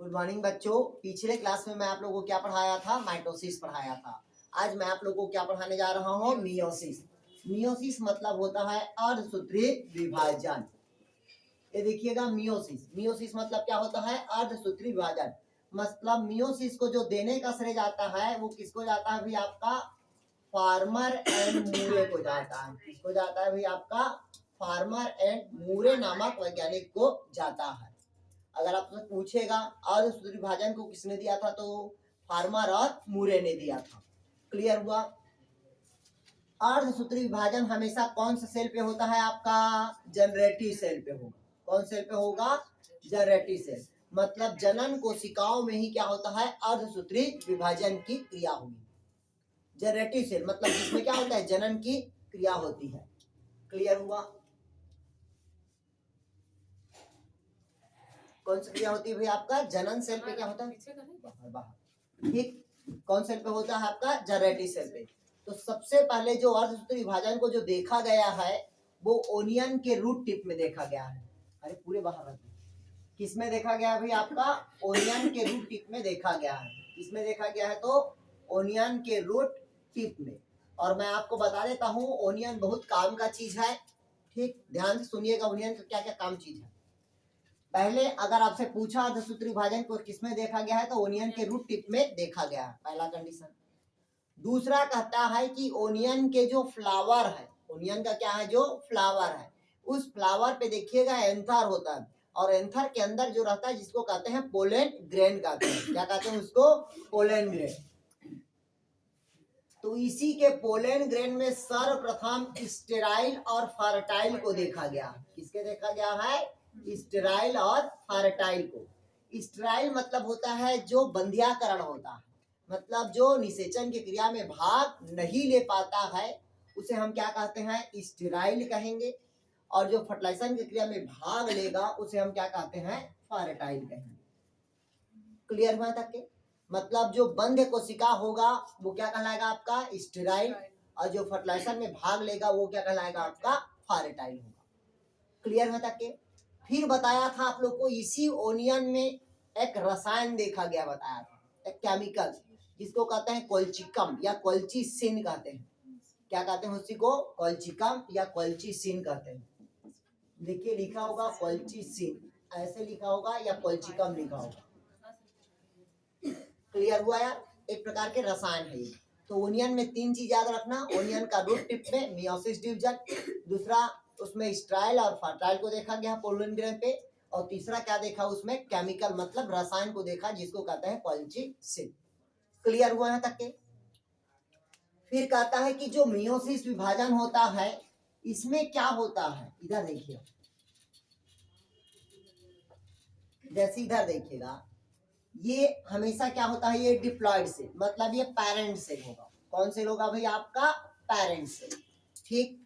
Good morning बच्चों। पिछले class में मैं आप लोगों को क्या पढ़ाया था? माइटोसिस पढ़ाया था। आज मैं आप लोगों को क्या पढ़ाने जा रहा हूँ? मियोसिस। मियोसिस मतलब होता है अर्धसूत्री विभाजन। ये देखिएगा, मियोसिस। मियोसिस मतलब क्या होता है? अर्धसूत्री विभाजन। मतलब मियोसिस को जो देने का श्रेय जाता है वो किसको जाता है भाई? आपका फार्मर एंड मूरे को जाता है। किसको जाता है भाई? आपका फार्मर एंड मूरे नामक वैज्ञानिक को जाता है। अगर आपसे पूछेगा अर्धसूत्री विभाजन को किसने दिया था, तो फार्मर और मूरे ने दिया था। क्लियर हुआ? अर्धसूत्री विभाजन हमेशा कौन से सेल पे होता है? आपका जनरेटिव सेल पे होगा। कौन सेल पे होगा? Generative cell. मतलब जनन कोशिकाओं में ही क्या होता है? अर्धसूत्री विभाजन की क्रिया होगी। जनरेटिव सेल मतलब जिसमें क्या होता है? जनन की क्रिया होती है। क्लियर हुआ? कौन सी क्रिया होती है भाई? आपका जनन सेल पे क्या होता है? बाहर। ठीक। कौन सेल पे होता है? आपका जनरेटिव सेल पे। तो सबसे पहले जो अर्धसूत्री विभाजन को जो देखा गया है वो ओनियन के रूट टिप में देखा गया है। अरे पूरे बाहर रख। किस में देखा गया है भाई? आपका ओनियन के रूट टिप में देखा गया है। किसमें देखा गया है? तो ओनियन के रूट टिप में। और मैं आपको बता देता हूँ, ओनियन बहुत काम का चीज है। ठीक, ध्यान से सुनिएगा, ओनियन का क्या क्या काम चीज है। पहले अगर आपसे पूछा अर्धसूत्री विभाजन को किसमें देखा गया है, तो ओनियन के रूट टिप में देखा गया है, पहला कंडीशन। दूसरा कहता है कि ओनियन के जो फ्लावर है, ओनियन का क्या है? जो फ्लावर है, उस फ्लावर पे देखिएगा एंथर होता है, और एंथर के अंदर जो रहता है जिसको कहते हैं पोलन ग्रेन कहते हैं। क्या कहते हैं उसको? Pollen grain. तो इसी के पोलन ग्रेन में सर्वप्रथम स्टेराइल और फर्टाइल को देखा गया। किसके देखा गया है? स्टेराइल और फर्टाइल को। स्टेराइल मतलब होता है जो बंध्याकरण होता है, मतलब जो निषेचन की क्रिया में भाग नहीं ले पाता है उसे हम क्या कहते हैं? स्टेराइल कहेंगे। और जो फर्टिलाइजेशन की क्रिया में भाग लेगा उसे हम क्या कहते हैं? फर्टाइल कहेंगे। क्लियर हुआ तक के? मतलब जो बंध्य कोशिका होगा वो क्या कहलाएगा? आपका स्टेराइल। और जो फर्टिलाइजेशन में भाग लेगा वो क्या कहलाएगा? आपका फर्टाइल होगा। क्लियर हुआ तक के? फिर बताया था आप लोग को, इसी ओनियन में एक रसायन देखा गया, बताया था, एक केमिकल जिसको कहते हैं कोल्चिकम या कोल्चिसिन कहते हैं। क्या कहते हैं उसी को? कोल्चिकम या कोल्चिसिन कहते हैं। देखिए लिखा होगा कोल्चिसिन, ऐसे लिखा होगा या कोल्चिकम लिखा होगा। क्लियर हुआ यार? एक प्रकार के रसायन है ये। तो ओनियन में तीन चीज याद रखना। ओनियन का रूट टिप में मियोसिस डिवीजन, दूसरा उसमें स्ट्राइल और फर्टाइल को देखा गया पोलन ग्रेन पे, और तीसरा क्या देखा? उसमें केमिकल मतलब रसायन को देखा जिसको कहते हैं कोल्चिसिन। क्लियर हुआ है तक के? फिर कहता है कि जो मियोसिस विभाजन होता है इसमें क्या होता है? इधर देखिए, जैसे इधर देखिएगा, ये हमेशा क्या होता है? ये डिप्लॉयड सेल, मतलब ये पेरेंट सेल होगा। कौन सेल होगा भाई? आपका पेरेंट सेल। ठीक,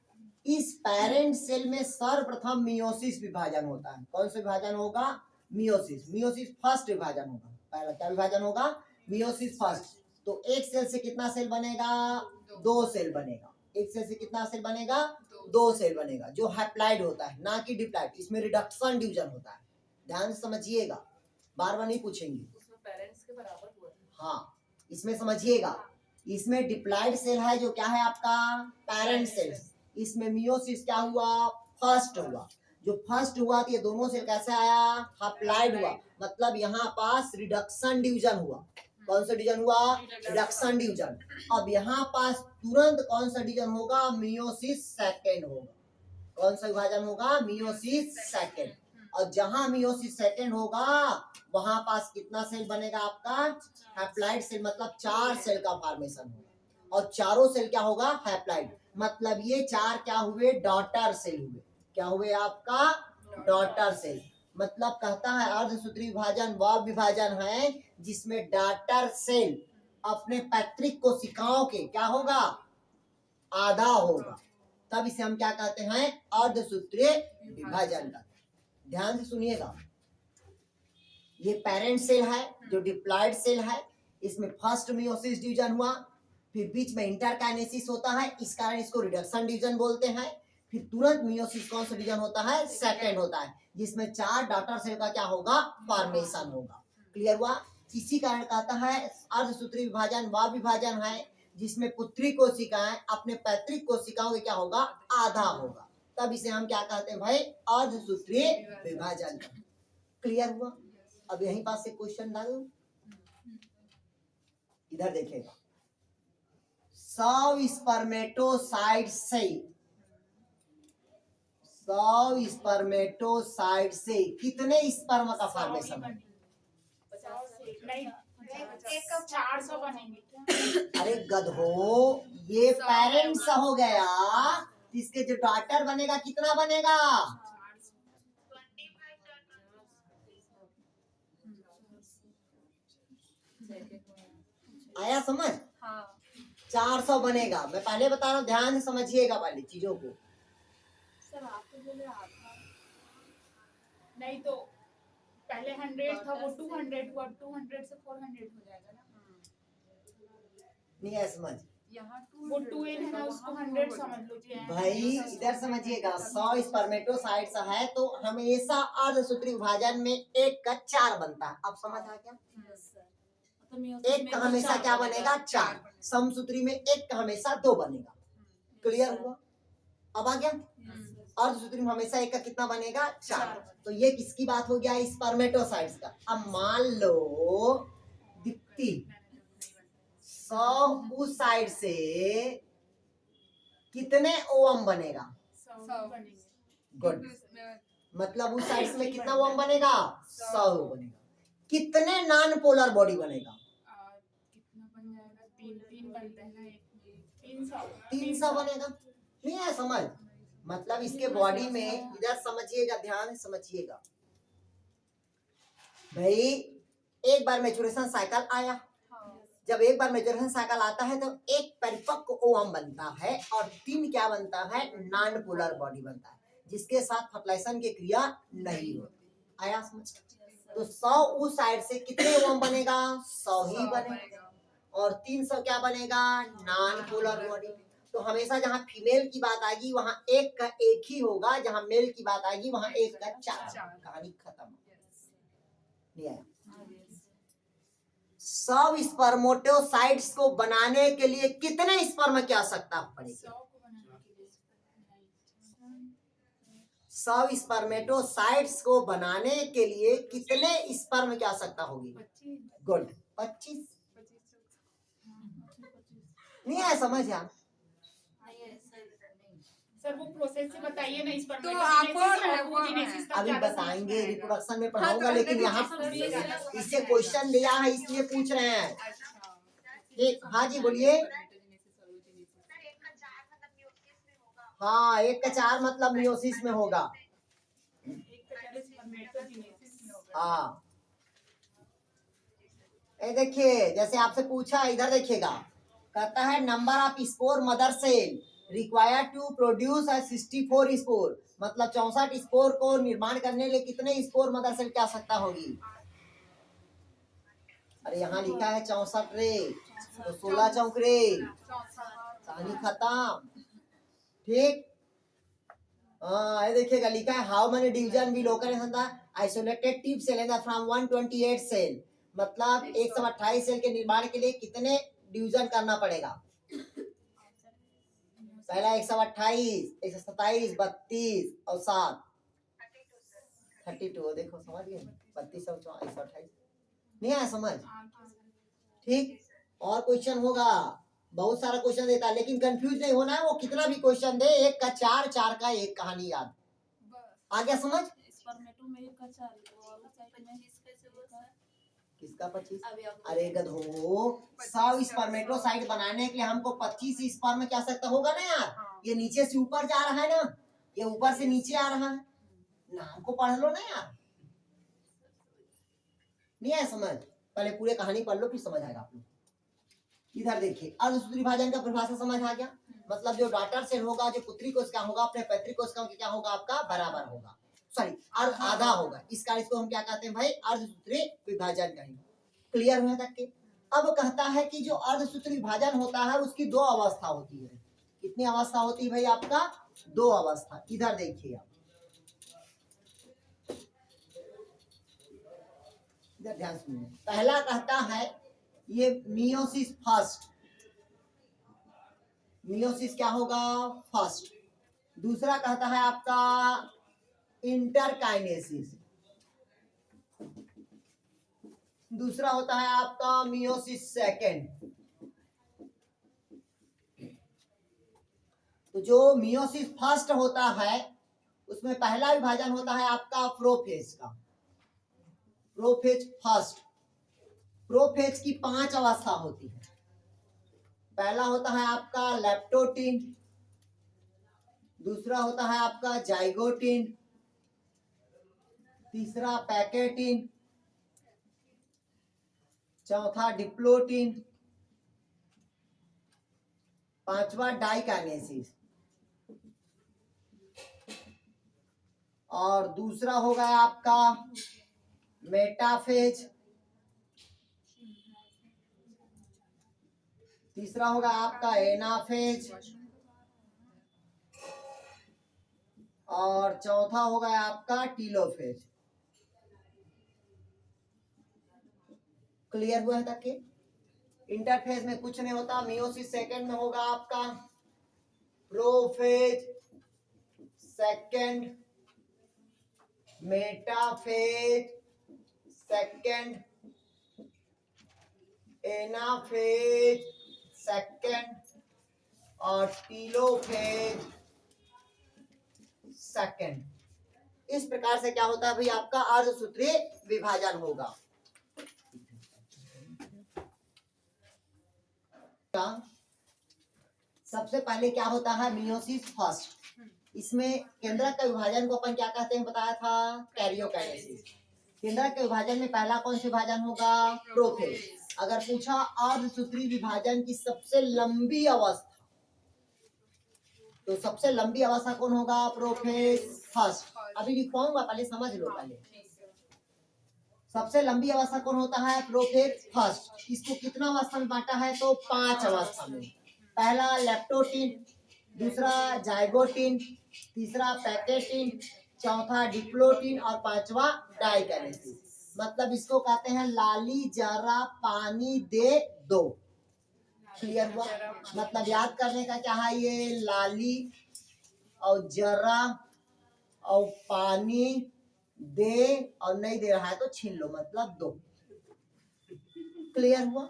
इस पेरेंट सेल में सर्वप्रथम मियोसिस विभाजन होता है। कौन सा विभाजन होगा? मियोसिस। मियोसिस फर्स्ट विभाजन होगा। पहला क्या विभाजन होगा? Meiosis first. तो एक सेल से कितना सेल बनेगा? दो सेल बनेगा। एक सेल से कितना सेल बनेगा? दो सेल बनेगा, जो हैप्लाइड होता है, ना कि डिप्लॉयड। इसमें रिडक्शन डिवीजन होता है। ध्यान से समझिएगा, बार बार नहीं पूछेंगे। पेरेंट्स के बराबर हुआ। हाँ, इसमें समझिएगा, इसमें डिप्लॉयड सेल है जो क्या है? आपका पेरेंट सेल। इसमें मियोसिस क्या हुआ? फर्स्ट हुआ। जो फर्स्ट हुआ तो ये दोनों सेल कैसे आया? हैप्लाइड हुआ, मतलब यहाँ पास रिडक्शन डिवीजन हुआ। कौन सा डिवीजन हुआ? Reduction division. अब यहाँ पास तुरंत कौन सा डिवीजन होगा? मियोसिस सेकेंड होगा। कौन सा विभाजन होगा? Meiosis second. और जहां मियोसिस सेकेंड होगा वहां पास कितना सेल बनेगा? आपका हैप्लाइड सेल, मतलब चार सेल का फॉर्मेशन होगा। और चारों सेल क्या होगा? हैप्लाइड। मतलब ये चार क्या हुए? डॉटर सेल हुए। क्या हुए? आपका डॉटर सेल। मतलब कहता है अर्धसूत्री विभाजन वह विभाजन है जिसमें डॉटर सेल अपने पैतृक कोशिकाओं के क्या होगा? आधा होगा। तब इसे हम क्या कहते हैं? अर्धसूत्रीय विभाजन का। ध्यान से सुनिएगा, ये पेरेंट सेल है जो डिप्लॉयड सेल है। इसमें फर्स्ट मियोसिस डिवीजन हुआ, फिर बीच में इंटरकाइनेसिस होता है, इस कारण इसको रिडक्शन डिवीजन बोलते हैं। फिर तुरंत मियोसिस कौन सा डिवीजन होता है? सेकेंड होता है, जिसमें चार डॉटर सेल का क्या होगा? फॉर्मेशन होगा। क्लियर हुआ? इसी कारण कहता है अर्धसूत्री विभाजन वह विभाजन है जिसमें पुत्री कोशिकाएं अपने पैतृक कोशिकाओं के क्या होगा, आधा होगा, तब इसे हम क्या कहते हैं भाई, अर्धसूत्री विभाजन। क्लियर हुआ? अब यहीं पास से क्वेश्चन डालो, इधर देखेगा, 100 स्पर्मेटोसाइट से कितने स्पर्म का फॉर्मेशन है? 400 बनेंगे। अरे गधो, ये पेरेंट्स हो गया, इसके जो डॉटर बनेगा कितना बनेगा? आया समझ? हाँ। 400 बनेगा। मैं पहले बता रहा हूँ, ध्यान से समझिएगा पहले चीजों को। सर आप तो बोले आधा, नहीं तो पहले 100 था वो 200 हुआ, 200 से 400 हो जाएगा ना। नहीं है समझ? वो 2n है ना, उसको 100 समझ लो भाई इधर समझिएगा, 100 स्पर्मेटोसाइट्स है तो हमेशा अर्धसूत्री विभाजन में 1 का 4 बनता है। अब समझ आ गया? एक का हमेशा क्या बनेगा, 4। समसूत्री में 1 का हमेशा 2 बनेगा। क्लियर हुआ? अब आ गया? अर्धसूत्री में हमेशा 1 का कितना बनेगा, 4। तो ये किसकी बात हो गया, स्पर्मेटोसाइट्स का। अब मान लो दीप्ति 100 उस साइड से कितने ओवम बनेगा? 100 बनेंगे। गुड, मतलब उस साइड में कितना ओवम बनेगा, 100 बनेगा। कितने नॉन पोलर बॉडी बनेगा? कितना बन जाएगा, 3 बनते हैं ना, 300 बनेगा। नहीं है समझ? मतलब इसके बॉडी में, इधर समझिएगा, ध्यान से समझिएगा भाई, एक बार मैच्योरेशन साइकिल आया, जब एक बार मैच्योरेशन साइकिल आता है तो एक परिपक्व ओवम बनता है और 3 क्या बनता है, नॉन पोलर बॉडी बनता है, जिसके साथ फर्टिलाइजेशन की क्रिया नहीं होती। आया समझ? तो 100 उस साइड से कितने ओवम बनेगा, 100 ही बनेगा, और 300 क्या बनेगा, नॉन पोलर बॉडी। तो हमेशा जहाँ फीमेल की बात आएगी वहाँ 1 का 1 ही होगा, जहाँ मेल की बात आएगी वहाँ 1 का 4। कहानी खत्म। नहीं आया? 100 स्पर्मेटोसाइट्स को बनाने के लिए कितने स्पर्म की आवश्यकता पड़ेगी? 100 स्पर्मेटोसाइट्स को बनाने के लिए कितने स्पर्म की आवश्यकता होगी? गुड, 25। नहीं है समझ? यार सर वो प्रोसेस से बताइए ना, इस पर तो आपको अभी बताएंगे, रिप्रोडक्शन में पढ़ाऊंगा, लेकिन यहाँ इससे क्वेश्चन दिया है इसलिए पूछ रहे हैं। ठीक, हाँ जी बोलिए। हाँ, 1 का 4 मतलब मियोसिस में होगा। हाँ, ये देखिए, जैसे आपसे पूछा, इधर देखिएगा, कहता है number of spore mother cell required to produce 64 spore, मतलब 64 स्पोर को निर्माण करने लिए कितने स्पोर मदर सेल की आवश्यकता होगी? अरे यहाँ लिखा है 64 रे, तो 16 चौक रे, कहानी खत्म। ठीक, हाँ ये देखिएगा, लिखा है how many division will occur isolated tip cell from 128 cell, मतलब 128 सेल के निर्माण के लिए कितने डिवीजन करना पड़ेगा? पहला 128, 127, 32 और 7, 32। देखो समझ गए, 32 और 128। नहीं आया समझ? ठीक, और क्वेश्चन होगा, बहुत सारा क्वेश्चन देता है, लेकिन कंफ्यूज नहीं होना है, वो कितना भी क्वेश्चन दे, 1 का 4, 4 का 1, कहानी याद। आ गया समझ? किसका 25? अरे गधो, 100 स्पर्मेटोसाइट बनाने के लिए हमको 25 स्पर्म की आवश्यकता होगा ना यार। ये नीचे से ऊपर जा रहा है ना, ये ऊपर से नीचे आ रहा है, नाम को पढ़ लो ना यार। नहीं है समझ? पहले पूरे कहानी पढ़ लो, फिर समझ आएगा आप लोग। इधर देखिए, अर्धसूत्री विभाजन का परिभाषा समझ आ गया, मतलब जो डॉटर सेल होगा, जो पुत्री कोशिका होगा, अपने पैतृक कोशिकाओं की क्या होगा, आपका बराबर होगा, सॉरी आधा होगा। इस कार्य को हम क्या कहते हैं भाई, अर्धसूत्री विभाजन कहेंगे। क्लियर हुआ तक के? अब कहता है कि जो अर्धसूत्री विभाजन होता है उसकी 2 अवस्था होती है। कितनी अवस्था होती है भाई आपका? 2 अवस्था। इधर देखिए आप, इधर ध्यान सुनिए। पहला कहता है ये मियोसिस फर्स्ट, मियोसिस क्या होगा फर्स्ट। दूसरा कहता है आपका इंटरकाइनेसिस, दूसरा होता है आपका मियोसिस सेकेंड। तो जो मियोसिस फर्स्ट होता है उसमें पहला विभाजन होता है आपका प्रोफेज का, प्रोफेज फर्स्ट। प्रोफेज की 5 अवस्था होती है। पहला होता है आपका लेप्टोटीन, दूसरा होता है आपका जाइगोटीन, तीसरा पैकेटीन, चौथा डिप्लोटीन, पांचवा डाइकाइनेसिस, और दूसरा हो गया आपका मेटाफेज, तीसरा होगा आपका एनाफेज, और चौथा होगा आपका टीलोफेज। क्लियर हुआ है तक के? इंटरफेज में कुछ नहीं होता। मियोसिस सेकेंड में होगा आपका prophase second, metaphase second, anaphase second, और टीलोफेज सेकेंड। इस प्रकार से क्या होता है भाई आपका अर्धसूत्रीय विभाजन होगा। सबसे पहले क्या होता है मियोसिस फर्स्ट। इसमें केंद्रक के विभाजन को अपन क्या कहते हैं बताया था, कैरियोकाइनेसिस। केंद्रक के विभाजन में पहला कौन सा विभाजन होगा, प्रोफेज। अगर पूछा अर्धसूत्री विभाजन की सबसे लंबी अवस्था, तो सबसे लंबी अवस्था कौन होगा, प्रोफेज फर्स्ट। अभी लिखवाऊंगा, पहले समझ लो। पहले सबसे लंबी अवस्था कौन होता है, प्रोफेज फर्स्ट। इसको कितना अवस्था में बांटा है, तो 5 अवस्था में। पहला लेप्टोटीन, दूसरा जाइगोटीन, तीसरा पैकेटीन, चौथा डिप्लोटीन, और पांचवा डाइकाइनेसिस। मतलब इसको कहते हैं लाली जरा पानी दे दो। क्लियर हुआ? मतलब याद करने का क्या है, ये लाली और जरा और पानी दे, और नहीं दे रहा है तो छीन लो, मतलब दो। क्लियर हुआ?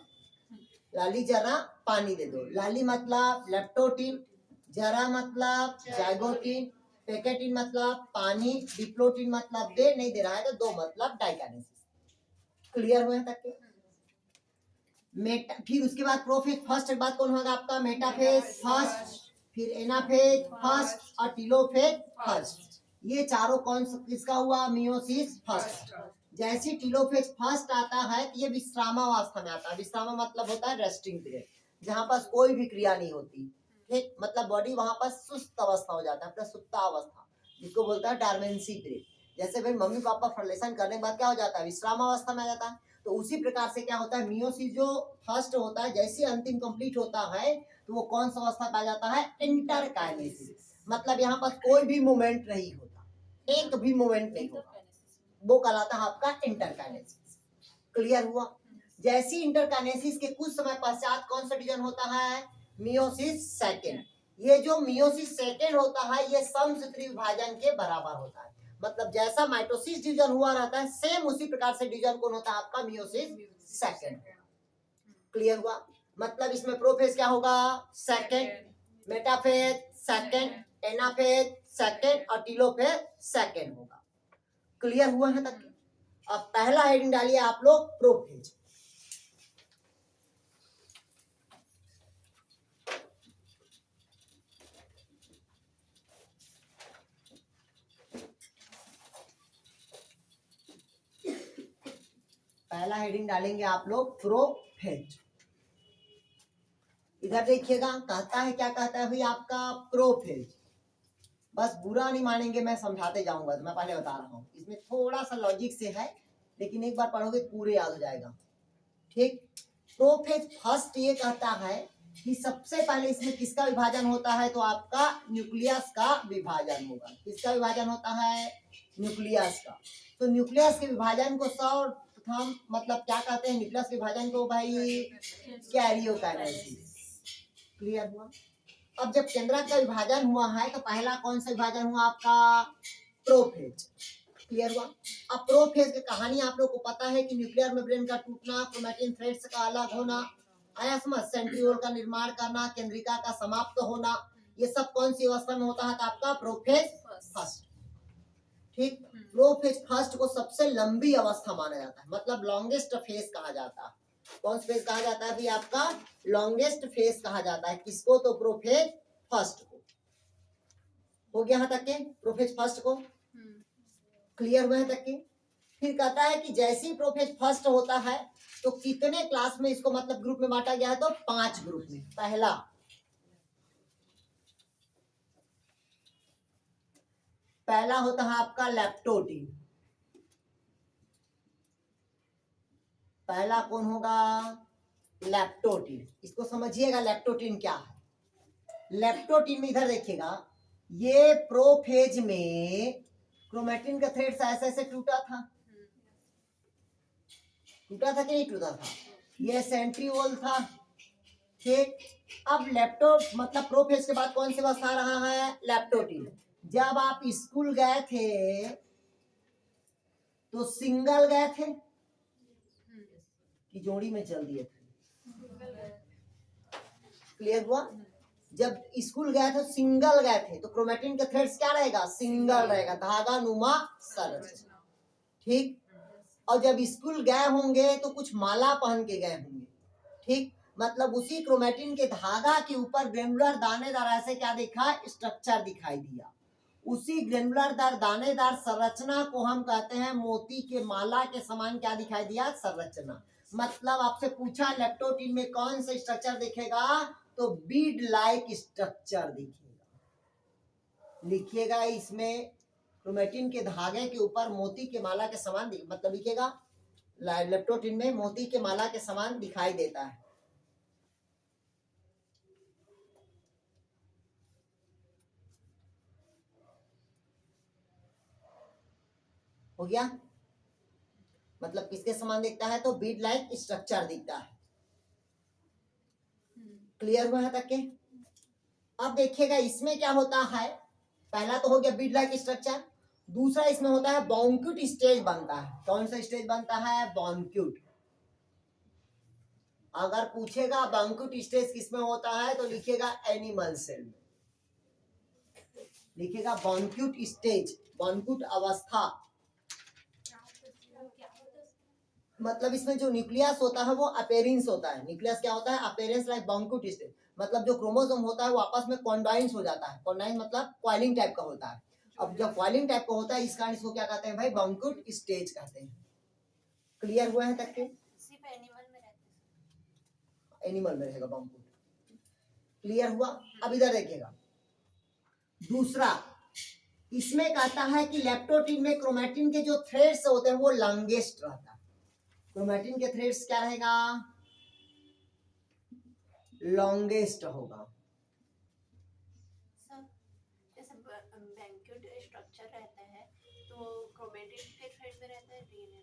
लाली जरा पानी दे दो। लाली मतलब लेप्टोटीन, जरा मतलब जाइगोटीन, पैकेटीन मतलब पानी, डिप्लोटीन मतलब दे, नहीं दे रहा है तो दो, मतलब डाइकाइनेसिस। क्लियर हुए तक के? मेटा, फिर उसके बाद प्रोफेज फर्स्ट के बाद कौन होगा आपका, मेटाफेज फर्स्ट, फिर एनाफेज फर्स्ट, और टीलोफेज फर्स्ट। ये चारों कौन किसका हुआ, मियोसिस फर्स्ट। जैसे टीलोफेज फर्स्ट आता है तो ये विश्रामावस्था में आता है। विश्राम मतलब होता है रेस्टिंग पीरियड, जहाँ पर कोई भी क्रिया नहीं होती। ठीक, मतलब बॉडी वहां पर सुस्त अवस्था हो जाता है, प्रसुप्ता अवस्था, जिसको बोलता है डॉर्मेंसी पीरियड। जैसे भाई मम्मी पापा फर्टिलाइजेशन करने के बाद क्या हो जाता है, विश्राम अवस्था में आ जाता है। तो उसी प्रकार से क्या होता है, मियोसिस जो फर्स्ट होता है जैसे अंतिम कंप्लीट होता है तो वो कौन सा अवस्था पाया जाता है, इंटरकाइनेसिस। मतलब यहाँ पर कोई भी मूवमेंट नहीं होता, एक भी मूवमेंट नहीं होगा, वो कहलाता है आपका इंटरकाइनेसिस। क्लियर हुआ? जैसी इंटरकाइनेसिस के कुछ समय पश्चात कौन सा डिवीजन होता है, मियोसिस सेकेंड। ये जो मियोसिस सेकेंड होता है ये समसूत्री विभाजन के बराबर होता है। मतलब जैसा माइटोसिस डिवीजन हुआ रहता है, सेम उसी प्रकार से डिवीजन कौन होता है आपका, मियोसिस सेकेंड। क्लियर हुआ? मतलब इसमें प्रोफेज क्या होगा, second, metaphase second, anaphase second, और टीलोफेज सेकेंड होगा। क्लियर हुआ है तक? अब पहला हेडिंग डालिए आप लोग, प्रोफेज। पहला हेडिंग डालेंगे आप लोग, प्रोफेज। इधर देखिएगा, कहता है क्या कहता है भाई आपका, प्रोफेज। बस बुरा नहीं मानेंगे, मैं समझाते जाऊंगा, तो मैं पहले बता रहा हूँ। इसमें थोड़ा सा लॉजिक से है, लेकिन एक बार पढ़ोगे पूरे याद हो जाएगा। ठीक, प्रोफेज फर्स्ट ये कहता है कि सबसे पहले इसमें किसका विभाजन होता है, तो आपका न्यूक्लियस का विभाजन होगा। किसका विभाजन होता है, न्यूक्लियस का। तो न्यूक्लियस के विभाजन को प्रथम मतलब क्या कहते हैं न्यूक्लियस विभाजन को भाई, कैरियोकाइनेसिस। क्लियर हुआ। अब जब केंद्रक का विभाजन हुआ है तो पहला कौन सा विभाजन हुआ आपका, प्रोफेज। क्लियर हुआ। अब प्रोफेज की कहानी आप लोग को पता है कि न्यूक्लियर मेम्ब्रेन का टूटना, क्रोमैटिन थ्रेड्स का अलग होना, आया समझ, सेंट्रियोल का निर्माण करना, केंद्रिका का समाप्त होना, ये सब कौन सी अवस्था में होता है तो आपका प्रोफेज फर्स्ट। ठीक, प्रोफेज फर्स्ट को सबसे लंबी अवस्था माना जाता है, मतलब लॉन्गेस्ट फेज कहा जाता है। कौन सा फेज कहा जाता है भी आपका, लॉन्गेस्ट फेज कहा जाता है किसको, तो प्रोफेज फर्स्ट को। हो गया यहाँ तक के प्रोफेज फर्स्ट को, क्लियर हुए तक के। फिर कहता है कि जैसे ही प्रोफेज फर्स्ट होता है तो कितने क्लास में इसको मतलब ग्रुप में बांटा गया है, तो 5 ग्रुप में। पहला होता है आपका लैप्टोटीन। पहला कौन होगा, लैप्टोटीन। इसको समझिएगा लैप्टोटीन क्या है। लैप्टोटीन में इधर देखिएगा, ये प्रोफेज में क्रोमैटिन का थ्रेड ऐसे ऐसे टूटा था कि नहीं टूटा था, ये सेंट्रियोल था। ठीक, अब लैप्टो मतलब प्रोफेज के बाद कौन से अवस्था आ रहा है, लैप्टोटीन। जब आप स्कूल गए थे तो सिंगल गए थे कि जोड़ी में चल दिए थे, क्लियर हुआ। जब स्कूल गए थे सिंगल गए थे तो क्रोमैटिन का थ्रेड्स क्या रहेगा, सिंगल रहेगा, धागा नुमा संरचना। ठीक, और जब स्कूल गए होंगे तो कुछ माला पहन के गए होंगे। ठीक, मतलब उसी क्रोमैटिन के धागा के ऊपर ग्रेनुलर दानेदार ऐसे क्या दिखा, स्ट्रक्चर दिखाई दिया। उसी ग्रेनुलर दानेदार संरचना को हम कहते हैं मोती के माला के समान क्या दिखाई दिया, संरचना। मतलब आपसे पूछा लैप्टोटीन में कौन सा स्ट्रक्चर दिखेगा, तो बीड लाइक स्ट्रक्चर दिखेगा। लिखिएगा इसमें क्रोमैटिन के धागे के ऊपर मोती के माला के समान मतलब लिखिएगा लैप्टोटीन में मोती के माला के समान दिखाई देता है। हो गया, मतलब किसके समान दिखता है, तो बीड लाइक स्ट्रक्चर दिखता है। क्लियर हुआ है तक के। अब देखिएगा इसमें क्या होता है, पहला तो हो गया बीड लाइक स्ट्रक्चर, दूसरा इसमें होता है बॉन्क्यूट स्टेज बनता है। कौन सा स्टेज बनता है, बॉन्क्यूट। अगर पूछेगा बॉन्क्यूट स्टेज किसमें होता है तो लिखिएगा एनिमल सेल में। लिखिएगा बॉन्क्यूट स्टेज, बॉन्क्यूट अवस्था। मतलब इसमें जो न्यूक्लियस होता है वो अपेरेंस होता है। न्यूक्लियस क्या होता है, अपेरेंस लाइक बॉन्क्यूट स्टेज। मतलब जो क्रोमोसोम होता है वो आपस में कॉन्डाइंस हो जाता है। कॉन्डाइन मतलब कॉइलिंग टाइप का होता है। अब जब कॉइलिंग टाइप का होता है इस कारण इसको क्या कहते हैं भाई, बॉन्क्यूट स्टेज कहते हैं। क्लियर हुए हैं तक के। सिर्फ एनिमल में रहते हैं, एनिमल में रहेगा बॉन्क्यूट। क्लियर हुआ। अब इधर देखिएगा दूसरा, इसमें कहता है कि लैप्टोटीन में क्रोमैटिन के जो थ्रेड्स होते हैं वो लॉन्गेस्ट रहता है। क्रोमैटिन के थ्रेड्स क्या रहेगा, लॉन्गेस्ट होगा। सब जैसे बैंक्यूट स्ट्रक्चर रहता है तो क्रोमैटिन के थ्रेड में रहता है, डीएनए।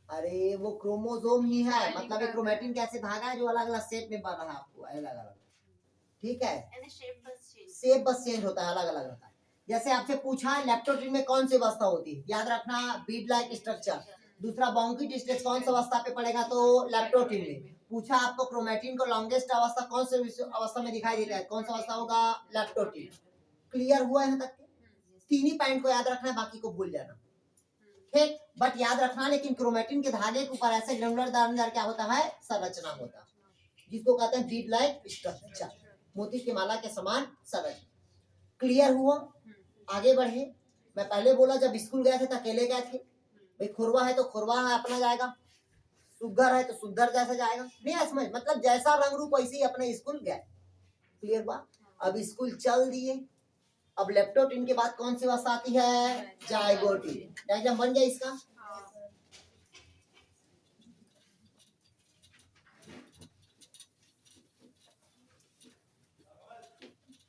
अरे वो क्रोमोसोम ही है, मतलब एक क्रोमैटिन कैसे धागा है जो अलग अलग शेप में बन रहा है आपको, अलग अलग। ठीक है, यानी शेप बस चेंज होता है, अलग अलग रहता है। जैसे आपसे पूछा है लैप्टोटीन में कौन सी अवस्था होती है, याद रखना बीड लाइक स्ट्रक्चर। दूसरा बॉन्क्यूट स्टेज कौन सी अवस्था पे पड़ेगा, तो लैप्टोटीन में। पूछा आपको क्रोमैटिन को लॉन्गेस्ट अवस्था कौन से अवस्था में दिखाई देता है, कौन सा अवस्था होगा, लैप्टोटीन। क्लियर हुआ है तक। तीन ही पॉइंट को याद रखना है, बाकी को भूल जाना। ठीक, बट याद रखना लेकिन क्रोमैटिन के धागे के ऊपर ऐसे ग्रेनुलर दानेदार क्या होता है, संरचना होता है, जिसको कहते हैं बीड लाइक स्ट्रक्चर, मोती की माला के समान संरचना। क्लियर हुआ। आगे बढ़े। मैं पहले बोला जब स्कूल गए थे तो अकेले गए थे भाई, खुरवा है तो खुरवा है अपना जाएगा, सुग्घर है तो सुग्घर जैसा जाएगा, नहीं समझ, मतलब जैसा रंग रूप वैसे ही अपने स्कूल गए। क्लियर हुआ। अब स्कूल चल दिए। अब लैप्टोटीन के बाद कौन सी अवस्था आती है, जाइगोटीन। डायग्राम बन गया इसका।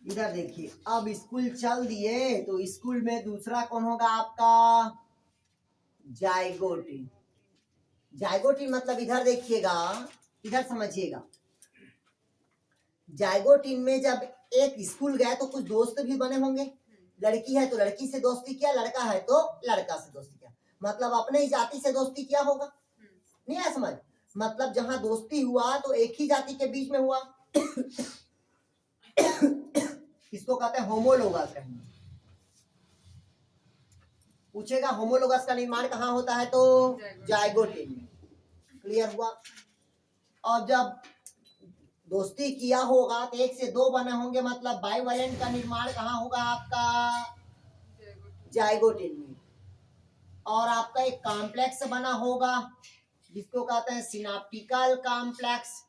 इधर देखिए, अब स्कूल चल दिए तो स्कूल में दूसरा कौन होगा आपका, जाइगोटीन। जाइगोटिन मतलब इधर देखिएगा, इधर समझिएगा। जाइगोटिन में जब एक स्कूल गया तो कुछ दोस्त भी बने होंगे। लड़की है तो लड़की से दोस्ती किया, लड़का है तो लड़का से दोस्ती किया, मतलब अपने ही जाति से दोस्ती किया होगा। नहीं है समझ? मतलब जहां दोस्ती हुआ तो एक ही जाति के बीच में हुआ। इसको कहते हैं होमोलोगस। कहेंगे पूछेगा होमोलोगस का निर्माण कहाँ होता है, तो जाइगोटिन में। क्लियर हुआ? और जब दोस्ती किया होगा तो एक से दो बने होंगे, मतलब बाइवेलेंट का निर्माण कहाँ होगा आपका, जाइगोटिन में। और आपका एक कॉम्प्लेक्स बना होगा जिसको कहते हैं सिनाप्टिकल कॉम्प्लेक्स।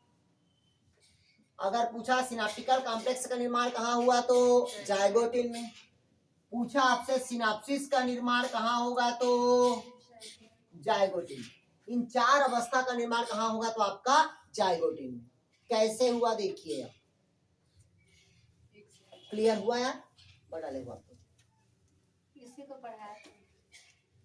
अगर पूछा सिनाप्टिकल कॉम्प्लेक्स का निर्माण कहाँ हुआ तो जाइगोटिन में। पूछा आपसे सिनाप्सिस का निर्माण कहाँ होगा तो जाइगोटिन। इन चार अवस्था का निर्माण कहाँ होगा तो आपका जाइगोटिन में। कैसे हुआ देखिए, क्लियर हुआ यार? बड़ा लेगा इसी को पढ़ाया।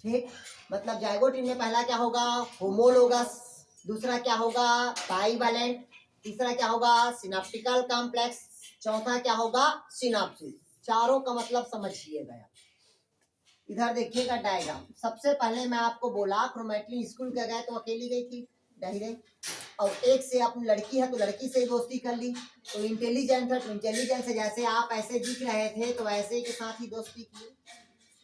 ठीक, मतलब जाइगोटिन में पहला क्या होगा, होमोलोगस। दूसरा क्या होगा, बाइवेलेंट। तीसरा क्या होगा, सिनाप्टिकल कॉम्प्लेक्स। चौथा क्या होगा, सिनाप्सिस। चारों का मतलब समझिएगा। इधर देखिएगा डायग्राम। सबसे पहले मैं आपको बोला क्रोमेटिन स्कूल के गए तो अकेली गई थी डायरे, और एक से अपनी लड़की है तो लड़की से दोस्ती कर ली, तो इंटेलिजेंट है तो इंटेलिजेंट से जैसे आप ऐसे दिख रहे थे तो ऐसे के साथ ही दोस्ती की।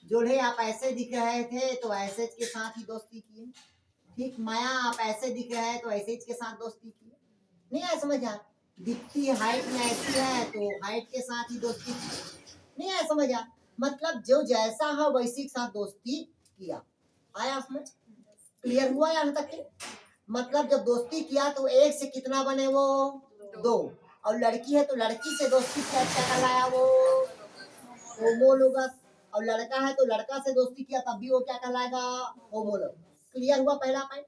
जोड़े आप ऐसे दिख रहे थे तो ऐसे के साथ ही दोस्ती किए। ठीक, माया आप ऐसे दिख रहे हैं तो ऐसे के साथ दोस्ती की। नहीं है समझ? आ दिखती हाइट में ऐसी है तो हाइट के साथ ही दोस्ती की। नहीं है समझ? आ मतलब जो जैसा है वैसी के साथ दोस्ती किया। आया समझ? क्लियर हुआ यहाँ तक के? मतलब जब दोस्ती किया तो एक से कितना बने वो, दो। और लड़की है तो लड़की से दोस्ती क्या कहलाया वो, होमोलोगस। और लड़का है तो लड़का से दोस्ती किया तब भी वो क्या कहलाएगा, होमोलोगस। क्लियर हुआ पहला पॉइंट?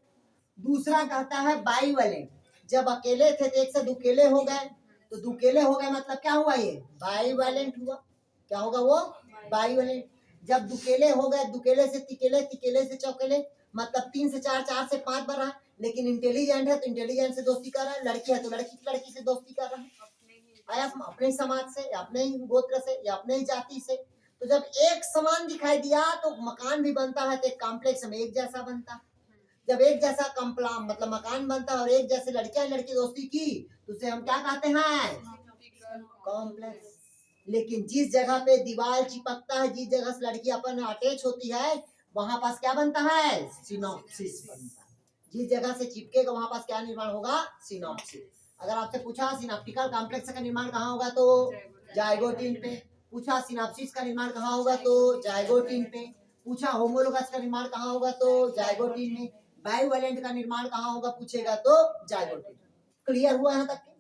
दूसरा कहता है बाइवेलेंट। जब अकेले थे तो एक से दुकेले हो गए, तो दुकेले हो गए मतलब क्या हुआ, ये बाइवेलेंट हुआ। क्या होगा वो, बाइवेलेंट। जब दुकेले हो गए, दुकेले से तिकेले, तिकेले से चौकेले, मतलब 3 से 4, 4 से 5 बन रहा है। लेकिन इंटेलिजेंट है तो इंटेलिजेंट से दोस्ती कर रहा है, लड़की है तो लड़की से दोस्ती कर रहा है। आया अपने समाज से या अपने ही गोत्र से या अपने ही जाति से। तो जब एक समान दिखाई दिया तो मकान भी बनता है तो एक कॉम्प्लेक्स में एक जैसा बनता है। जब एक जैसा मतलब मकान बनता है और एक जैसे लड़कियां लड़की दोस्ती की तो उसे हम क्या कहते हैं, कॉम्प्लेक्स। लेकिन जिस जगह पे दीवार चिपकता है, जिस जगह से लड़की अपन अटैच होती है वहां पास क्या बनता है, सिनॉप्सिस बनता है। जिस जगह से चिपकेगा वहां पास क्या निर्माण होगा, सिनॉप्सिस। अगर आपसे पूछा सिनॉप्टिकल कॉम्प्लेक्स का निर्माण कहाँ होगा तो जाइगोटिन पे। पूछा सिनॉप्सिस का निर्माण कहाँ होगा तो जाइगोटिन पे। पूछा होमोलोगस का निर्माण कहाँ होगा तो जाइगोटिन में। बाइवेलेंट का निर्माण कहाँ होगा पूछेगा तो जाइगोटिन। क्लियर हुआ यहाँ तक के?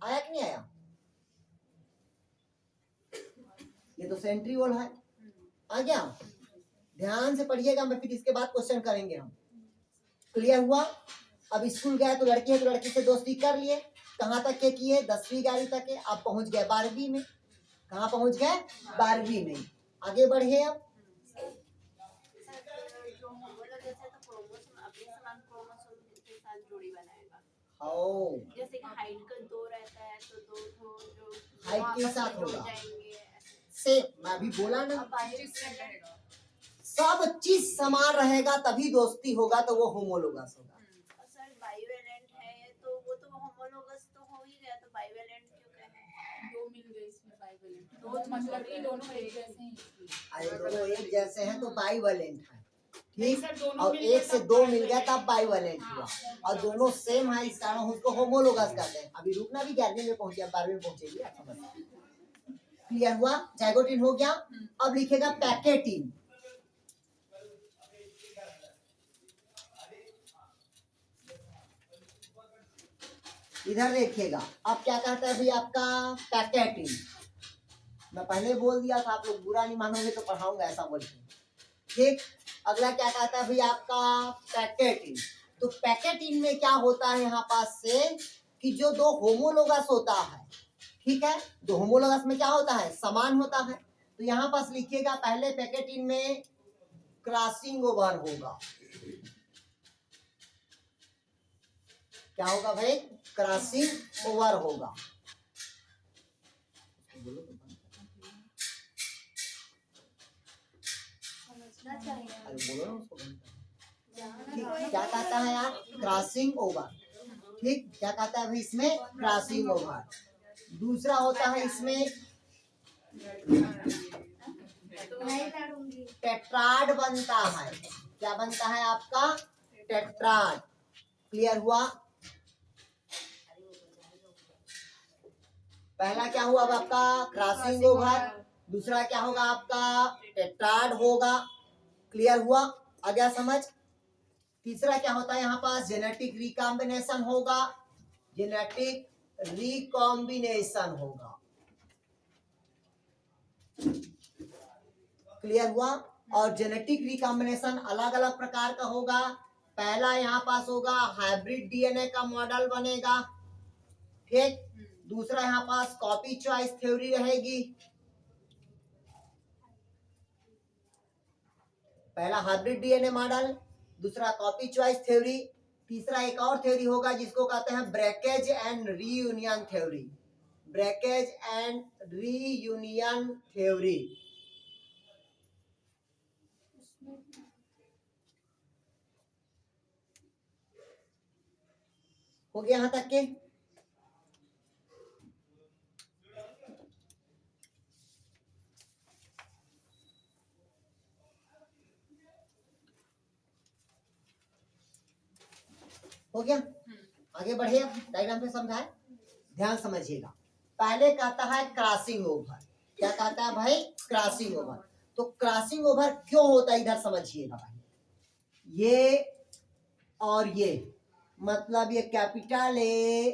आया कि नहीं आया? ये तो सेंट्रीओल है, आ गया? ध्यान से पढ़िएगा, मैं फिर इसके बाद क्वेश्चन करेंगे हम। क्लियर हुआ? अब स्कूल गए तो लड़की है तो लड़की से दोस्ती कर लिए। कहाँ तक के किए, 10वीं 11वीं तक के। अब पहुंच गए 12वीं में। कहाँ पहुंच गए, 12वीं में। आगे बढ़े अब। जो होमोलोगस है तो क्रोमोसोम अपने समान क्रोमोसोम के साथ जोड़ी बनाएगा। जैसे कि हाइट का 2 रहता है तो 2 जो हाइट के आपस में साथ जुड़ होगा। जाएंगे। से मैं भी बोला ना, सब चीज समान रहेगा तभी दोस्ती होगा, तो वो होमोलोगस होगा। और सर बाइवेलेंट है तो वो तो होमोलोगस तो हो ही गया, तो बाइवेलेंट क्यों कहें? दो मिल गए इसमें बाइवेलेंट, दो मतलब कि दोनों एक जैसे हैं इसलिए। अरे दोनों एक जैसे हैं तो बाइवेलेंट है, नहीं ठीक। सर, दोनों और मिल गए एक से तब दो मिल गया bivalent। तब बाइवेलेंट हुआ। और दोनों सेम है इस कारण उसको होमोलोगस कहते हैं। अभी रुकना भी 11वीं में पहुंचे, 12वीं में पहुंचेगी। क्लियर हुआ? जाइगोटिन हो गया। अब लिखेगा पैकेटिन। इधर देखिएगा, अब क्या कहता है भाई आपका पैकेटिन। मैं पहले बोल दिया था, आप लोग बुरा नहीं मानोगे तो पढ़ाऊंगा ऐसा बोल के, ठीक। अगला क्या कहता है भाई आपका पैकेटिन। तो पैकेटिन में क्या होता है यहाँ पास से कि जो दो होमोलोगस होता है, ठीक है, दो होमोलोगस में क्या होता है, समान होता है। तो यहाँ पास लिखिएगा पहले पैकेटिन में क्रॉसिंग ओवर होगा। क्या होगा भाई? क्रॉसिंग ओवर होगा। समझना चाहिए। अरे बोलो ना उसको। ठीक, क्या कहता है यार? Crossing over. ठीक, क्या कहता है भाई इसमें? Crossing over. दूसरा होता है इसमें टेट्राड बनता है। क्या बनता है आपका? टेट्राड। क्लियर हुआ? पहला क्या हुआ अब आपका? Crossing over. दूसरा क्या होगा आपका? टेट्राड होगा। क्लियर हुआ? आ गया समझ? तीसरा क्या होता है यहाँ पास? जेनेटिक रिकॉम्बिनेशन होगा। जेनेटिक रिकॉम्बिनेशन होगा। क्लियर हुआ? और जेनेटिक रिकॉम्बिनेशन अलग अलग प्रकार का होगा। पहला यहाँ पास होगा हाइब्रिड डीएनए का मॉडल बनेगा। ठीक, दूसरा यहाँ पास कॉपी चॉइस थ्योरी रहेगी। पहला हाइब्रिड डीएनए मॉडल, दूसरा कॉपी चॉइस थ्योरी, तीसरा एक और थ्योरी होगा जिसको कहते हैं breakage and reunion theory. Breakage and reunion theory. हो गया यहां तक के? हो गया? आगे बढ़े, डायग्राम पे समझाए, ध्यान समझिएगा। पहले कहता है क्रॉसिंग ओवर। क्या कहता है भाई? Crossing over. तो क्रॉसिंग ओवर क्यों होता है इधर समझिएगा भाई। ये और ये, मतलब ये capital A,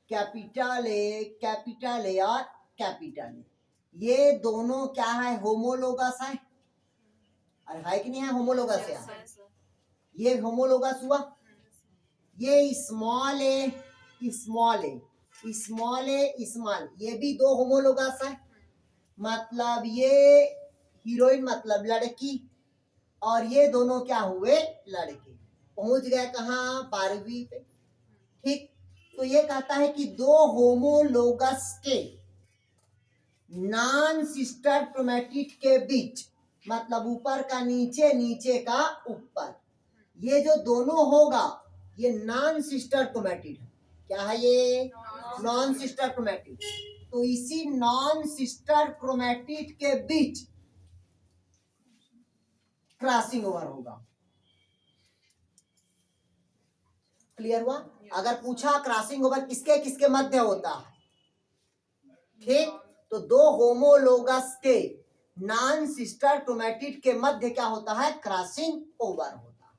capital A, capital A और कैपिटल ए, ये दोनों क्या है? होमोलोगस है। अरे है कि नहीं है? होमोलोगस है। ये होमोलोगस हुआ। ये स्मॉल ए, स्मॉल ए, स्मॉल ए, स्मॉल, ये भी दो होमोलोगस है। मतलब ये हीरोइन मतलब लड़की, और ये दोनों क्या हुए? लड़के। पहुंच गए कहाँ? 12वीं पे। ठीक, तो ये कहता है कि दो होमोलोगस के नॉन सिस्टर क्रोमैटिड के बीच, मतलब ऊपर का नीचे, नीचे का ऊपर, ये जो दोनों होगा ये नॉन सिस्टर क्रोमैटिड है। क्या है ये? Non sister chromatid. तो इसी नॉन सिस्टर क्रोमैटिड के बीच क्रॉसिंग ओवर होगा। क्लियर हुआ? अगर पूछा क्रॉसिंग ओवर किसके किसके मध्य होता है, ठीक, तो दो होमोलोगस के नॉन सिस्टर क्रोमैटिड के मध्य क्या होता है? क्रॉसिंग ओवर होता है।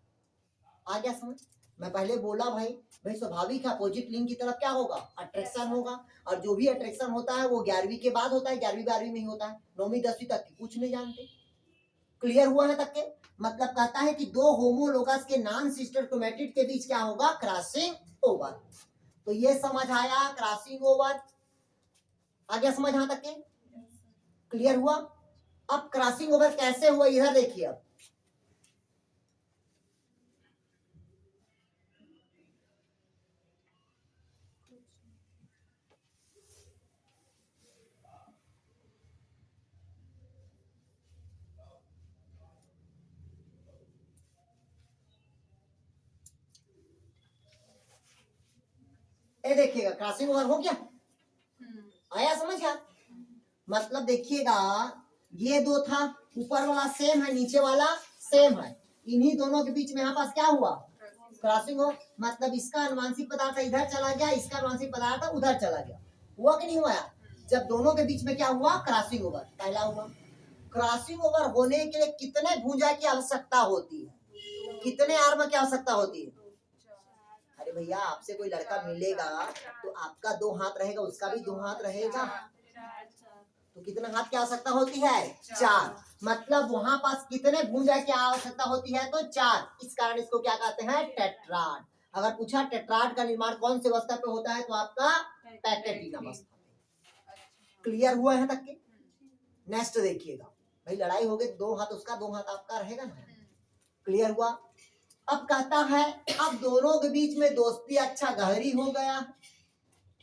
आ गया समझ? मैं पहले बोला भाई स्वाभाविक है, अपोजिट लिंग की तरफ क्या होगा? अट्रैक्शन होगा। और जो भी अट्रैक्शन होता है वो 11वीं के बाद होता है, 11वीं 12वीं में ही होता है। 9वीं 10वीं तक की कुछ नहीं जानते। क्लियर हुआ है तक के? मतलब कहता है कि दो होमोलोगस के नॉन सिस्टर क्रोमैटिड के बीच क्या होगा? Crossing over. तो ये समझ आया क्रॉसिंग ओवर। आ गया समझ यहां तक के? क्लियर हुआ? अब क्रॉसिंग ओवर कैसे हुआ इधर देखिए। अब ये देखिएगा क्रॉसिंग ओवर हो गया। आया समझ? यार मतलब देखिएगा, ये दो था, ऊपर वाला सेम है, नीचे वाला सेम है, इन्हीं दोनों के बीच में यहाँ पास क्या हुआ? क्रॉसिंग हो। मतलब इसका अनुवांशिक पदार्थ इधर चला गया, इसका अनुवांशिक पदार्थ उधर चला गया। हुआ कि नहीं हुआ? जब दोनों के बीच में क्या हुआ? क्रॉसिंग ओवर पहला हुआ। क्रॉसिंग ओवर होने के लिए कितने भुजा की आवश्यकता होती है? कितने आर्म की आवश्यकता होती है? अरे भैया, आपसे कोई लड़का मिलेगा तो आपका 2 हाथ रहेगा, उसका भी 2 हाथ रहेगा, तो कितना हाथ की आवश्यकता होती है? 4। मतलब वहां पास कितने भुजा की आवश्यकता होती है? तो 4। इस कारण इसको क्या कहते हैं? टेट्राड। अगर पूछा टेट्राड का निर्माण कौन से अवस्था पे होता है, तो आपका पैकेटिन अवस्था में। क्लियर हुआ है तक के? नेक्स्ट देखिएगा भाई, लड़ाई हो गई, 2 हाथ उसका 2 हाथ आपका रहेगा ना। क्लियर हुआ? अब कहता है अब दोनों के बीच में दोस्ती अच्छा गहरी हो गया,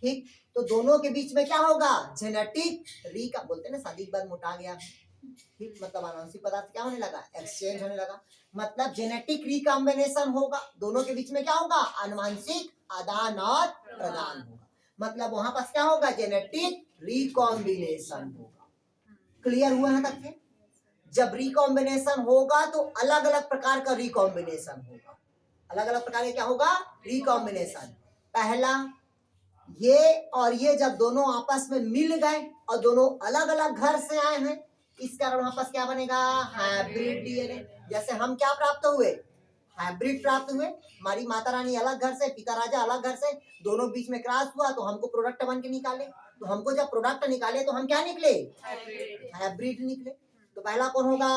ठीक, तो दोनों के बीच में क्या होगा, जेनेटिक री का बोलते हैं ना, शादी के बाद मोटा गया, ठीक, मतलब आनुवंशिक पदार्थ क्या होने लगा, एक्सचेंज होने लगा, मतलब जेनेटिक रिकॉम्बिनेशन होगा, दोनों के बीच में क्या होगा, आनुवंशिक आदान और प्रदान होगा, मतलब वहां पास क्या होगा, जेनेटिक रिकॉम्बिनेशन होगा। क्लियर हुआ है तक के? जब रिकॉम्बिनेशन होगा तो अलग अलग प्रकार का रिकॉम्बिनेशन होगा, अलग अलग प्रकार का क्या होगा, रिकॉम्बिनेशन। पहला, ये और ये जब दोनों आपस में मिल गए और दोनों अलग अलग घर से आए हैं, इस कारण वहां पास क्या बनेगा, हाइब्रिड डीएनए। जैसे हम क्या प्राप्त हुए, हाइब्रिड प्राप्त हुए, हमारी माता रानी अलग घर से, पिता राजा अलग घर से, दोनों बीच में क्रॉस हुआ तो हमको प्रोडक्ट बन के निकाले, तो हमको जब प्रोडक्ट निकाले तो हम क्या निकले, हाइब्रिड निकले। तो पहला कौन होगा,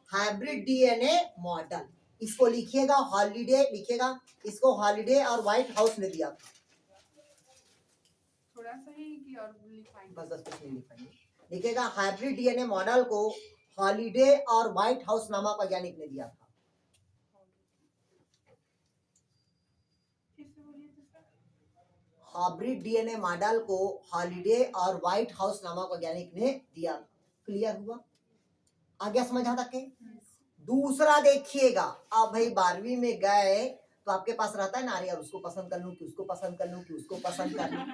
हाइब्रिड डीएनए मॉडल। इसको लिखिएगा हॉलिडे, लिखिएगा इसको, हॉलिडे और व्हाइट हाउस ने दिया था, थोड़ा सा ही कि और लिखाएंगे, बस कुछ नहीं लिखाएंगे, लिखिएगा हाइब्रिड डीएनए मॉडल को हॉलिडे और व्हाइट हाउस नामक वैज्ञानिक ने दिया था। हाइब्रिड डीएनए मॉडल को हॉलिडे और व्हाइट हाउस नामक वैज्ञानिक ने दिया। क्लियर हुआ, आगे समझ आ तक के? दूसरा देखिएगा, अब भाई 12वीं में गए तो आपके पास रहता है ना, अरे यार उसको पसंद कर लूं कि उसको पसंद कर लूं कि उसको पसंद कर लूं,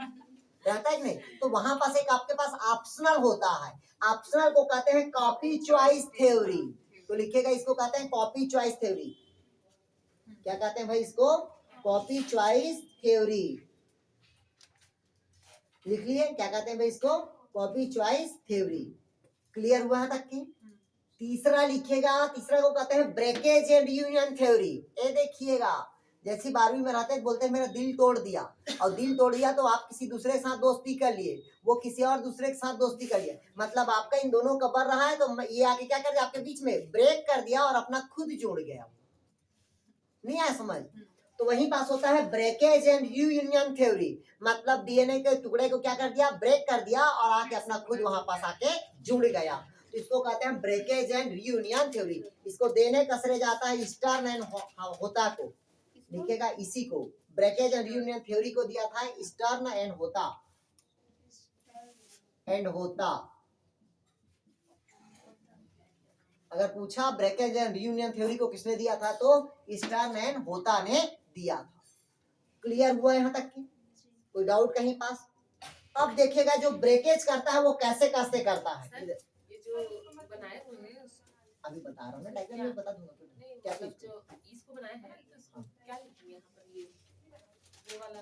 रहता है कि नहीं? तो वहां पास एक आपके पास ऑप्शनल होता है, ऑप्शनल को कहते हैं कॉपी चॉइस थ्योरी। तो लिखिएगा इसको कहते हैं कॉपी चॉइस थ्योरी। क्या कहते हैं भाई इसको, कॉपी चॉइस थ्योरी। लिख लिए, क्या कहते हैं भाई इसको, कॉपी चॉइस थ्योरी। क्लियर हुआ है तक की? तीसरा लिखिएगा, तीसरा को कहते हैं ब्रेकेज एंड यूनियन थ्योरी। ये देखिएगा, जैसे 12वीं में रहते बोलते हैं मेरा दिल तोड़ दिया, और दिल तोड़ दिया तो आप किसी दूसरे के साथ दोस्ती कर लिए, वो किसी और दूसरे के साथ दोस्ती कर लिया, मतलब आपका इन दोनों का बढ़ रहा है तो ये आके क्या कर दिया, आपके बीच में ब्रेक कर दिया और अपना खुद जोड़ गया। नहीं आया समझ? तो वहीं पास होता है ब्रेकेज एंड यूनियन थ्योरी, मतलब डीएनए के टुकड़े को क्या कर दिया, ब्रेक कर दिया और आके अपना खुद वहां पास आके जुड़ गया। तो इसको कहते हैं ब्रेकेज एंड यूनियन थ्योरी। इसको देने कसरे जाता है स्टर्न एंड होता को, लिखेगा इसी को, ब्रेकेज एंड यूनियन थ्योरी को दिया था स्टर्न एंड होता। अगर पूछा ब्रेकेज एंड यूनियन थ्योरी को किसने दिया था, तो स्टर्न एंड होता ने दिया था। क्लियर हुआ यहाँ तक की? कोई डाउट कहीं पास? अब देखेगा जो ब्रेकेज करता है वो कैसे कैसे करता है, ये जो बनाए हुए हैं अभी बता रहा हूँ ना, डायग्राम में बता दूंगा। क्या मतलब जो इसको बनाया है तो क्या लिखेंगे यहाँ पर, ये वाला?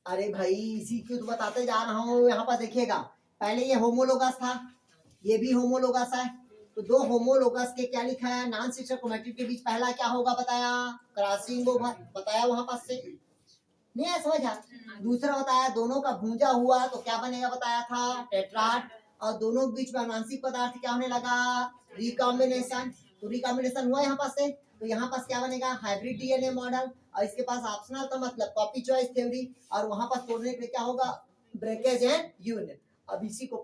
अरे भाई इसी को तो बताते जा रहा हूँ। यहाँ पर देखिएगा, पहले ये होमोलोगस था, ये भी होमोलोगस है, तो दो होमोलोगस के क्या लिखा है, नॉन सिस्टर क्रोमैटिड के बीच पहला क्या होगा बताया, क्रॉसिंग ओवर बताया, वहां पास से नहीं है समझा। दूसरा बताया दोनों का भूंजा हुआ तो क्या बनेगा बताया था, टेट्राड, और दोनों के बीच में अनुवांशिक पदार्थ क्या होने लगा, रिकॉम्बिनेशन। तो रिकॉम्बिनेशन हुआ यहाँ पास से, तो यहाँ पास क्या बनेगा, हाइब्रिड डीएनए मॉडल, और इसके पास ऑप्शनल था मतलब कॉपी चॉइस थ्योरी, और वहां पास तोड़ने के लिए क्या होगा, ब्रेकेज एंड यूनियन। अब इसी को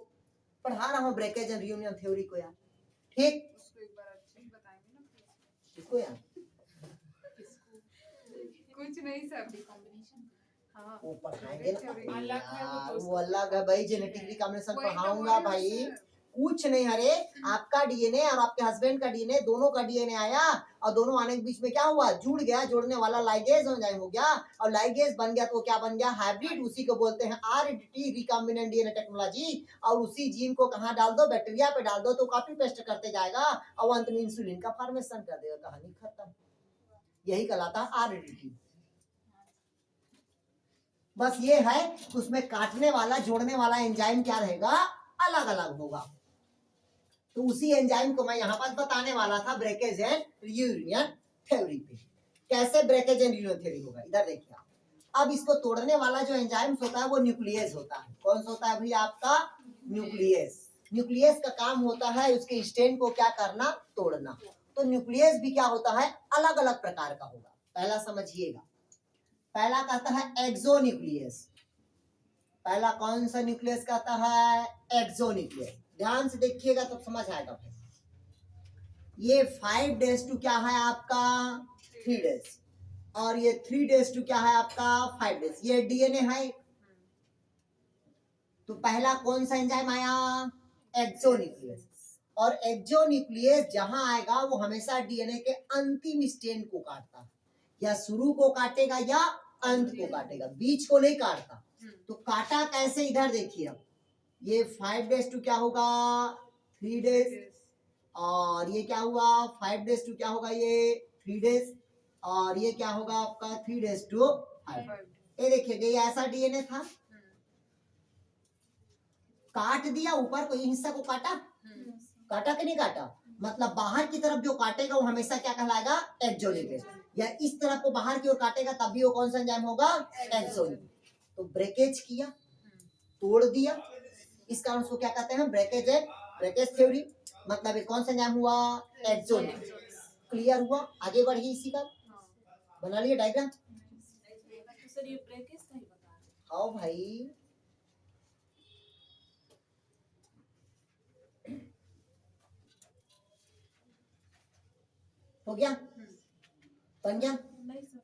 पढ़ा रहा हूँ, ब्रेकेज एंड यूनियन थ्योरी को यार, ठीक, उसको एक बार अच्छे से बताएंगे ना, इसको यार कुछ नहीं सब कॉम्बिनेशन। हाँ वो पढ़ाएंगे ना अलग है वो यार, तो वो अलग है भाई, जेनेटिक रिकॉम्बिनेशन वही तो पढ़ाऊंगा बोल रही हूँ भाई। सर। कुछ नहीं, अरे आपका डीएनए और आपके हस्बैंड का डीएनए, दोनों का डीएनए आया और दोनों आने के बीच में क्या हुआ, जुड़ गया, जोड़ने वाला लाइगेज एंजाइम हो गया, और लाइगेज बन गया तो क्या बन गया, हाइब्रिड। उसी को बोलते हैं आरडीटी, रिकॉम्बिनेंट डीएनए टेक्नोलॉजी। और उसी जीन को कहाँ डाल दो, बैक्टीरिया पे डाल दो तो कॉपी पेस्ट करते जाएगा और अंत में इंसुलिन का फॉर्मेशन कर देगा, कहानी खत्म। यही कहलाता है आरडीटी। बस ये है उसमें काटने वाला जोड़ने वाला एंजाइम क्या रहेगा, अलग अलग होगा। तो उसी एंजाइम को मैं यहाँ पास बताने वाला था ब्रेकेज एंड यूनियन थ्योरी पे। कैसे ब्रेकेज एंड यूनियन थ्योरी होगा, इधर देखिए आप। अब इसको तोड़ने वाला जो एंजाइम होता है वो न्यूक्लियस होता है। कौन सा होता है भाई, आपका न्यूक्लियस। न्यूक्लियस का काम होता है उसके स्टेन को क्या करना, तोड़ना। तो न्यूक्लियस भी क्या होता है, अलग अलग प्रकार का होगा। पहला समझिएगा, पहला कहता है एक्सोन्यूक्लियस। पहला कौन सा न्यूक्लियस कहता है, एक्सोन्यूक्लियस। ध्यान से देखिएगा तब समझ आएगा फिर। ये 5 days टू क्या है आपका, 3 days। और ये 3 days टू क्या है आपका 5 days। ये डीएनए है। तो पहला कौन सा एंजाइम आया एक्सोन्यूक्लियस। और एक्सोन्यूक्लियस जहां आएगा वो हमेशा डीएनए के अंतिम स्ट्रैंड को काटता है, या शुरू को काटेगा या अंत को काटेगा, बीच को नहीं काटता। तो काटा कैसे, इधर देखिए अब ये 5 days टू क्या होगा 3 days, और ये क्या हुआ 5 days टू क्या होगा ये 3 days, और ये क्या होगा आपका 3 days टू 5। ये देखिएगा ये ऐसा डीएनए था, काट दिया ऊपर को, ये हिस्सा को काटा, काटा कि नहीं काटा, मतलब बाहर की तरफ जो काटेगा वो हमेशा क्या कहलाएगा एक्सोन्यूक्लियस, या इस तरफ को बाहर की ओर काटेगा तब भी वो कौन सा एंजाइम होगा एक्सोन्यूक्लियस। तो ब्रेकेज किया, तोड़ दिया, इस कारण उसको क्या कहते हैं ब्रेकेज एंड ब्रेकेज थ्योरी। मतलब ये कौन सा एंजाइम हुआ एक्सोन्यूक्लियस। क्लियर हुआ, आगे बढ़िए, इसी का बना लिए डायग्राम। तो सर ये ब्रेकेज का ही बता रहे हैं। हाँ भाई, हो गया, बन गया। नहीं सर,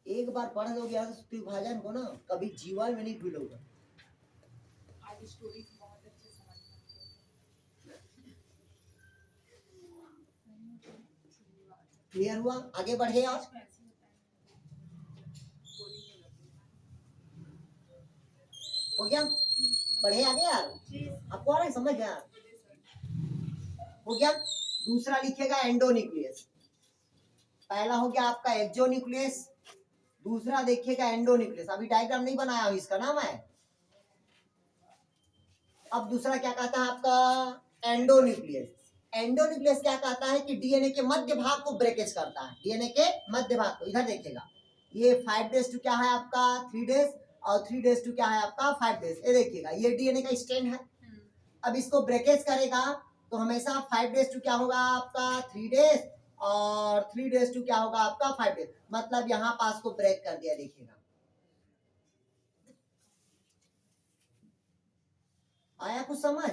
एक बार पढ़ लो यार विभाजन को ना, कभी जीवन में नहीं भूलोगे। आज स्टोरी बहुत अच्छे समझ में क्लियर हुआ, आगे बढ़े आज। हो गया, बढ़े आगे यार, आपको आ रहा है समझ गया। हो गया, दूसरा लिखिएगा एंडोन्यूक्लियस। पहला हो गया आपका एक्सोन्यूक्लियस, दूसरा देखिएगा एंडोन्यूक्लियस। अभी डायग्राम नहीं बनाया हूं, इसका नाम है। अब दूसरा क्या कहता है आपका एंडोन्यूक्लियस। एंडोन्यूक्लियस क्या कहता है कि डीएनए के मध्य भाग को ब्रेकेज करता है, डीएनए के मध्य भाग को। इधर देखिएगा ये 5 days टू क्या है आपका 3 days, और 3 days टू क्या है आपका 5 days। ये देखिएगा ये डीएनए का स्ट्रैंड है, अब इसको ब्रेकेज करेगा तो हमेशा 5 days टू क्या होगा आपका 3 days, और 3 days टू क्या होगा आपका 5 days। मतलब यहाँ पास को ब्रेक कर दिया, देखिएगा आया कुछ समझ,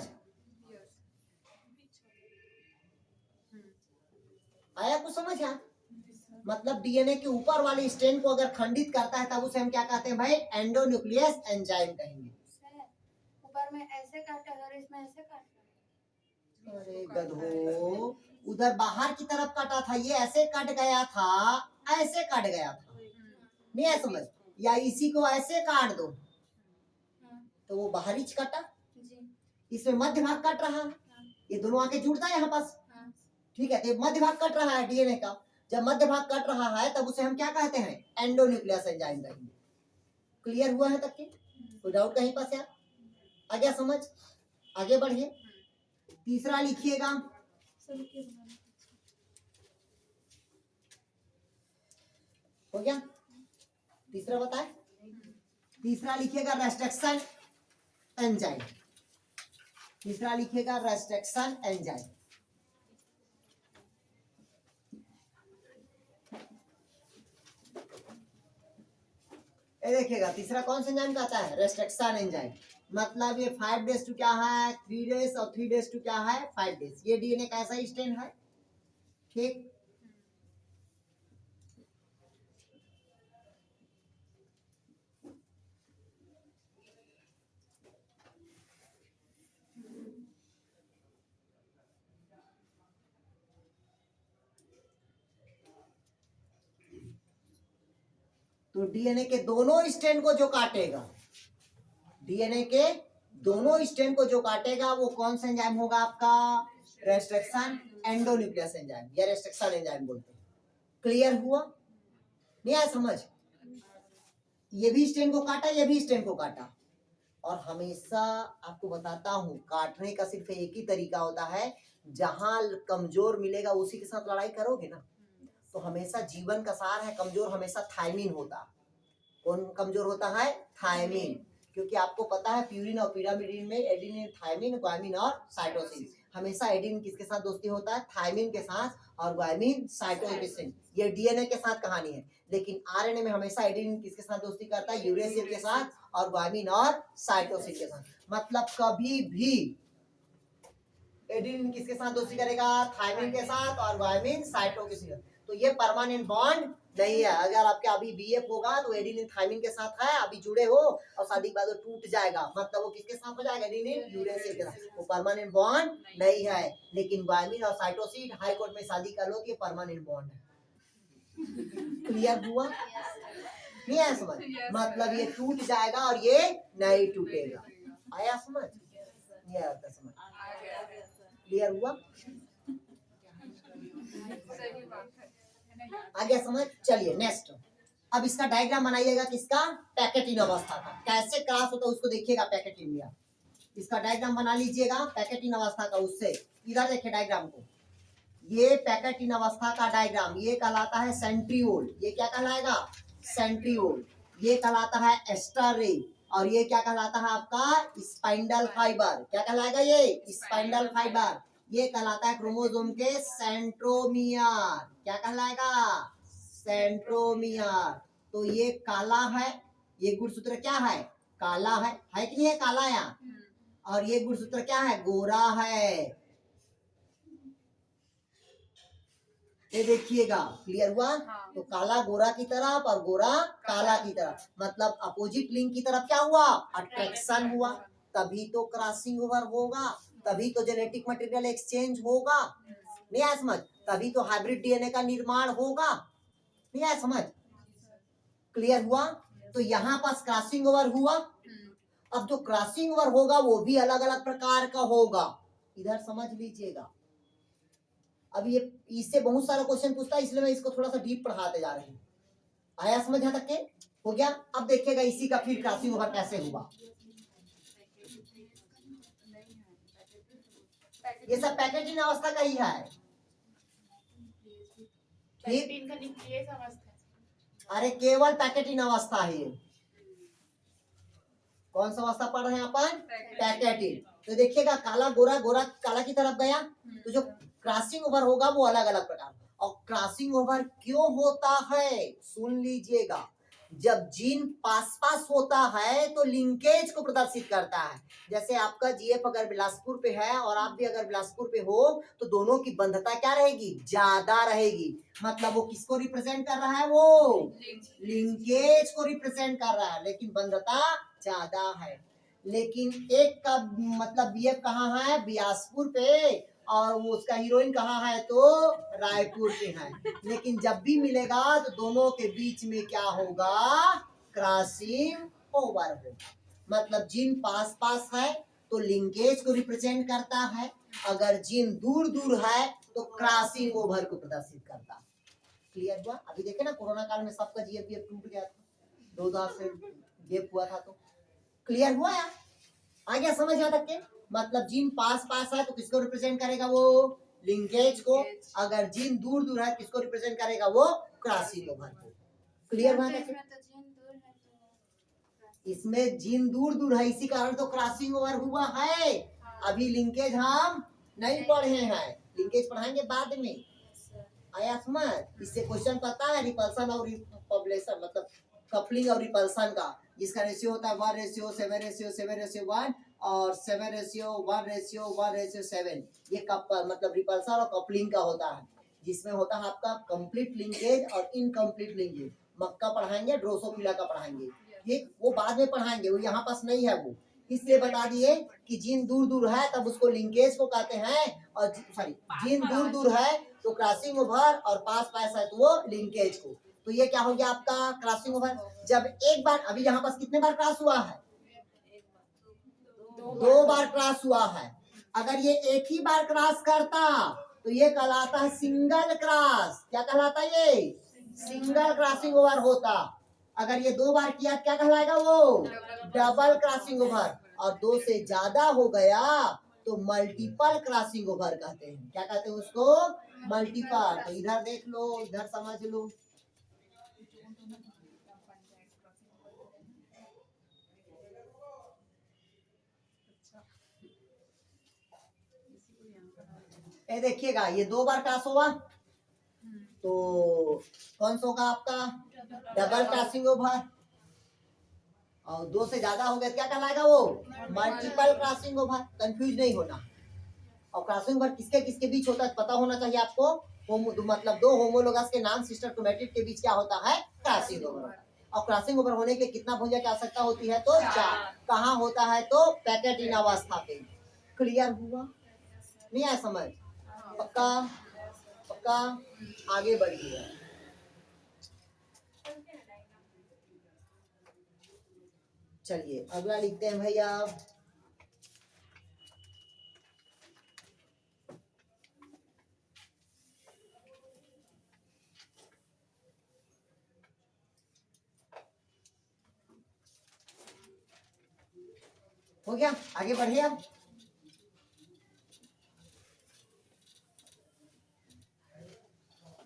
आया कुछ समझ यार। मतलब डीएनए के ऊपर वाले स्ट्रैंड को अगर खंडित करता है तब उसे हम क्या कहते हैं भाई एंडोन्यूक्लियस एंजाइम कहेंगे। ऊपर में ऐसे काटा है और इसमें ऐसे काटा। अरे गधो, उधर बाहर की तरफ काटा था, ये ऐसे कट गया था, ऐसे कट गया था, नहीं है समझ, या इसी को ऐसे काट दो तो वो बाहरी कटा, इसमें मध्य भाग कट रहा है, ये दोनों आके जुड़ता है यहाँ पास, ठीक है। तो मध्य भाग कट रहा है डीएनए का, जब मध्य भाग कट रहा है तब उसे हम क्या कहते हैं एंडोन्यूक्लियस एंजाइम कहेंगे। क्लियर हुआ है तक के, कोई डाउट कहीं पास यार, आ गया समझ, आगे बढ़िए। तीसरा लिखिएगा, हो गया तीसरा बताए, तीसरा लिखिएगा रेस्ट्रिक्शन एंजाइम। तीसरा लिखिएगा रेस्ट्रिक्शन एंजाइम। ये देखिएगा तीसरा कौन सा एंजाइम कहता है रेस्ट्रिक्शन एंजाइम। मतलब ये 5 days टू क्या है 3 days, और 3 days टू क्या है 5 days। ये डीएनए का ऐसा स्ट्रैंड है, ठीक। तो डीएनए के दोनों स्ट्रैंड को जो काटेगा, डीएनए के दोनों स्ट्रैंड को जो काटेगा वो कौन सा एंजाइम होगा आपका रेस्ट्रिक्शन एंडोन्यूक्लियस एंजाइम, या रेस्ट्रिक्शन एंजाइम बोलते हैं। क्लियर हुआ, नहीं आया समझ। ये भी स्ट्रैंड को काटा, ये भी स्ट्रैंड को काटा, और हमेशा आपको बताता हूं काटने का सिर्फ एक ही तरीका होता है, जहां कमजोर मिलेगा उसी के साथ लड़ाई करोगे ना। तो हमेशा जीवन का सार है, कमजोर हमेशा थायमिन होता। कौन कमजोर होता है थायमिन, क्योंकि आपको पता है प्यूरिन और पिरामिडिन में एडिनिन, थायमिन, ग्वानिन और साइटोसिन। हमेशा एडिनिन किसके साथ दोस्ती होता है थायमिन के साथ, और ग्वानिन साइटोसिन। ये डीएनए के साथ कहानी है, लेकिन आरएनए में हमेशा एडिनिन किसके साथ दोस्ती करता है यूरेसिल के साथ, और ग्वानिन और साइटोसिन के साथ। मतलब कभी भी एडिनिन किसके साथ दोस्ती करेगा थायमिन के साथ, और ग्वानिन साइटोसिन। तो ये परमानेंट बॉन्ड नहीं है। अगर आपके अभी बीएफ होगा तो एडिनिन थायमिन के साथ है, अभी जुड़े हो और शादी के बाद वो टूट जाएगा, मतलब वो किसके साथ हो जाएगा, एडिनिन यूरेसिल के साथ, वो परमानेंट बॉन्ड नहीं है। लेकिन ग्वानिन और साइटोसिन हाई कोर्ट में शादी कर लो तो ये परमानेंट बॉन्ड है। क्लियर हुआ? नहीं आया समझ? मतलब ये टूट जाएगा और ये नहीं टूटेगा। आया समझ? ये आता समझ? क्लियर हुआ? आगे समझ? चलिए नेक्स्ट, अब इसका डायग्राम बनाइएगा किसका, पैकेटिन अवस्था का। कैसे क्रॉस होता है उसको देखिएगा पैकेटिन में। इसका डायग्राम बना लीजिएगा पैकेटिन अवस्था का। उससे इधर देखिए डायग्राम को, ये पैकेटिन अवस्था का डायग्राम, ये कहलाता है सेंट्रियोल। ये क्या कहलाएगा, सेंट्रियोल। ये कहलाता है एस्टर रे, और ये क्या कहलाता है आपका, स्पाइंडल फाइबर। क्या कहलाएगा, ये स्पाइंडल फाइबर। ये कहलाता है क्रोमोसोम के सेंट्रोमियर। क्या कहलाएगा, सेंट्रोमियर। तो ये काला है, ये गुणसूत्र क्या है, काला है कि नहीं है, काला यहाँ। और ये गुणसूत्र क्या है, गोरा है। ये देखिएगा, क्लियर हुआ? तो काला गोरा की तरफ और गोरा काला की तरफ, मतलब अपोजिट लिंक की तरफ क्या हुआ, अट्रैक्शन हुआ। तभी तो क्रॉसिंग ओवर होगा, तभी तो जेनेटिक मटेरियल एक्सचेंज होगा। नहीं आया समझ? तभी तो हाइब्रिड डीएनए का निर्माण होगा। नहीं आया समझ? क्लियर हुआ? तो यहाँ पास क्रॉसिंग ओवर हुआ। अब जो क्रॉसिंग ओवर होगा वो भी अलग अलग प्रकार का होगा। इधर समझ लीजिएगा। अब ये इससे बहुत सारा क्वेश्चन पूछता है, इसलिए मैं इसको थोड़ा सा डीप पढ़ाते जा रहे हैं। आया समझ यहाँ तक के? हो गया? अब देखिएगा इसी का फिर क्रॉसिंग ओवर कैसे हुआ। ये सब पैकेटिन अवस्था का ही है। पैकेटिन का न्यूक्लियस अवस्था। अरे केवल पैकेटिन अवस्था है ये। कौन सा अवस्था पढ़ रहे हैं अपन, पैकेटिन। तो देखिएगा काला गोरा, गोरा काला की तरफ गया, तो जो क्रॉसिंग ओवर होगा वो अलग अलग प्रकार। और क्रॉसिंग ओवर क्यों होता है, सुन लीजिएगा। जब जीन पास पास होता है तो लिंकेज को प्रदर्शित करता है। जैसे आपका जीएफ अगर बिलासपुर पे है और आप भी अगर बिलासपुर पे हो, तो दोनों की बंधता क्या रहेगी, ज्यादा रहेगी। मतलब वो किसको रिप्रेजेंट कर रहा है, वो लिंकेज को रिप्रेजेंट कर रहा है, लेकिन बंधता ज्यादा है। लेकिन एक का मतलब बीएफ कहाँ है, बिलासपुर पे, और वो उसका हीरोइन कहाँ है, तो रायपुर पे है। लेकिन जब भी मिलेगा तो दोनों के बीच में क्या होगा, क्रॉसिंग ओवर होगा। मतलब जीन पास पास है तो लिंकेज को रिप्रेजेंट करता है, अगर जीन दूर दूर है तो क्रॉसिंग ओवर को प्रदर्शित करता है। क्लियर हुआ? अभी देखे ना कोरोना काल में सबका जीएफ टूट गया था, 2 से गैप हुआ था। तो क्लियर हुआ यार? आ गया समझ यहाँ तक के? मतलब जीन पास पास है तो किसको रिप्रेजेंट करेगा, वो लिंकेज को। अगर जीन दूर दूर है किसको रिप्रेजेंट करेगा, वो क्रॉसिंग ओवर को। क्लियर हुआ? इसमें जीन दूर दूर है, इसी कारण तो क्रॉसिंग ओवर हुआ है। अभी लिंकेज हम नहीं पढ़े हैं, लिंकेज पढ़ाएंगे बाद में। आया समझ? इससे क्वेश्चन पता है रिपल्सन और रिपल्सन, मतलब कपलिंग और रिपल्सन का, जिसका रेशियो होता है 1:7:7:7:1 और 7:1:1:7। ये कपल मतलब रिपल्सन और कपलिंग का होता है, जिसमें होता है आपका कंप्लीट लिंकेज और इनकम्प्लीट लिंकेज। मक्का पढ़ाएंगे, ड्रोसोफिला का पढ़ाएंगे, ये वो बाद में पढ़ाएंगे, वो यहाँ पास नहीं है वो। इसलिए बता दिए कि जीन दूर दूर है तब उसको लिंकेज को कहते हैं, और सॉरी जीन दूर दूर है तो क्रॉसिंग ओवर, और पास पास है तो वो लिंकेज को। तो ये क्या हो गया आपका क्रॉसिंग ओवर। जब एक बार, अभी यहाँ पास कितने बार क्रॉस हुआ है, 2 बार क्रॉस हुआ है। अगर ये एक ही बार क्रॉस करता तो ये कहलाता है सिंगल क्रॉस। क्या कहलाता है, ये सिंगल क्रॉसिंग ओवर होता। अगर ये 2 बार किया क्या कहलाएगा, वो डबल क्रॉसिंग ओवर। और 2 से ज्यादा हो गया तो मल्टीपल क्रॉसिंग ओवर कहते हैं। क्या कहते हैं उसको, मल्टीपल। तो इधर देख लो, इधर समझ लो। ये देखिएगा, ये 2 बार क्रॉस हुआ तो कौन सा होगा आपका, डबल क्रॉसिंग ओवर। और 2 से ज्यादा हो गया क्या कहलाएगा, वो मल्टीपल क्रॉसिंग ओवर। कंफ्यूज नहीं होना। और क्रॉसिंग ओवर किसके किसके बीच होता है पता होना चाहिए आपको। मतलब दो होमोलोगस के नॉन सिस्टर क्रोमेटिड के बीच क्या होता है, क्रॉसिंग ओवर। और क्रॉसिंग ओवर होने के लिए कितना भुजा की आवश्यकता होती है, तो 4। कहाँ होता है, तो पैकेट इन अवस्था पे। क्लियर हुआ, नहीं आया समझ? पक्का पक्का, आगे बढ़िए। चलिए अगला लिखते हैं भैया। हो गया, आगे बढ़िए।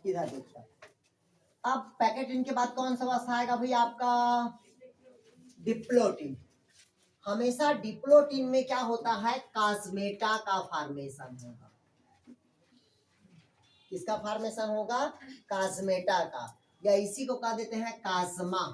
इधर देखिए, अब पैकेट इन के बाद कौन सा अवस्था आएगा भैया आपका, डिप्लोटिन। हमेशा डिप्लोटिन में क्या होता है, कास्मेटा का फॉर्मेशन होगा। किसका फॉर्मेशन होगा, कास्मेटा का, या इसी को कह देते हैं कास्मा।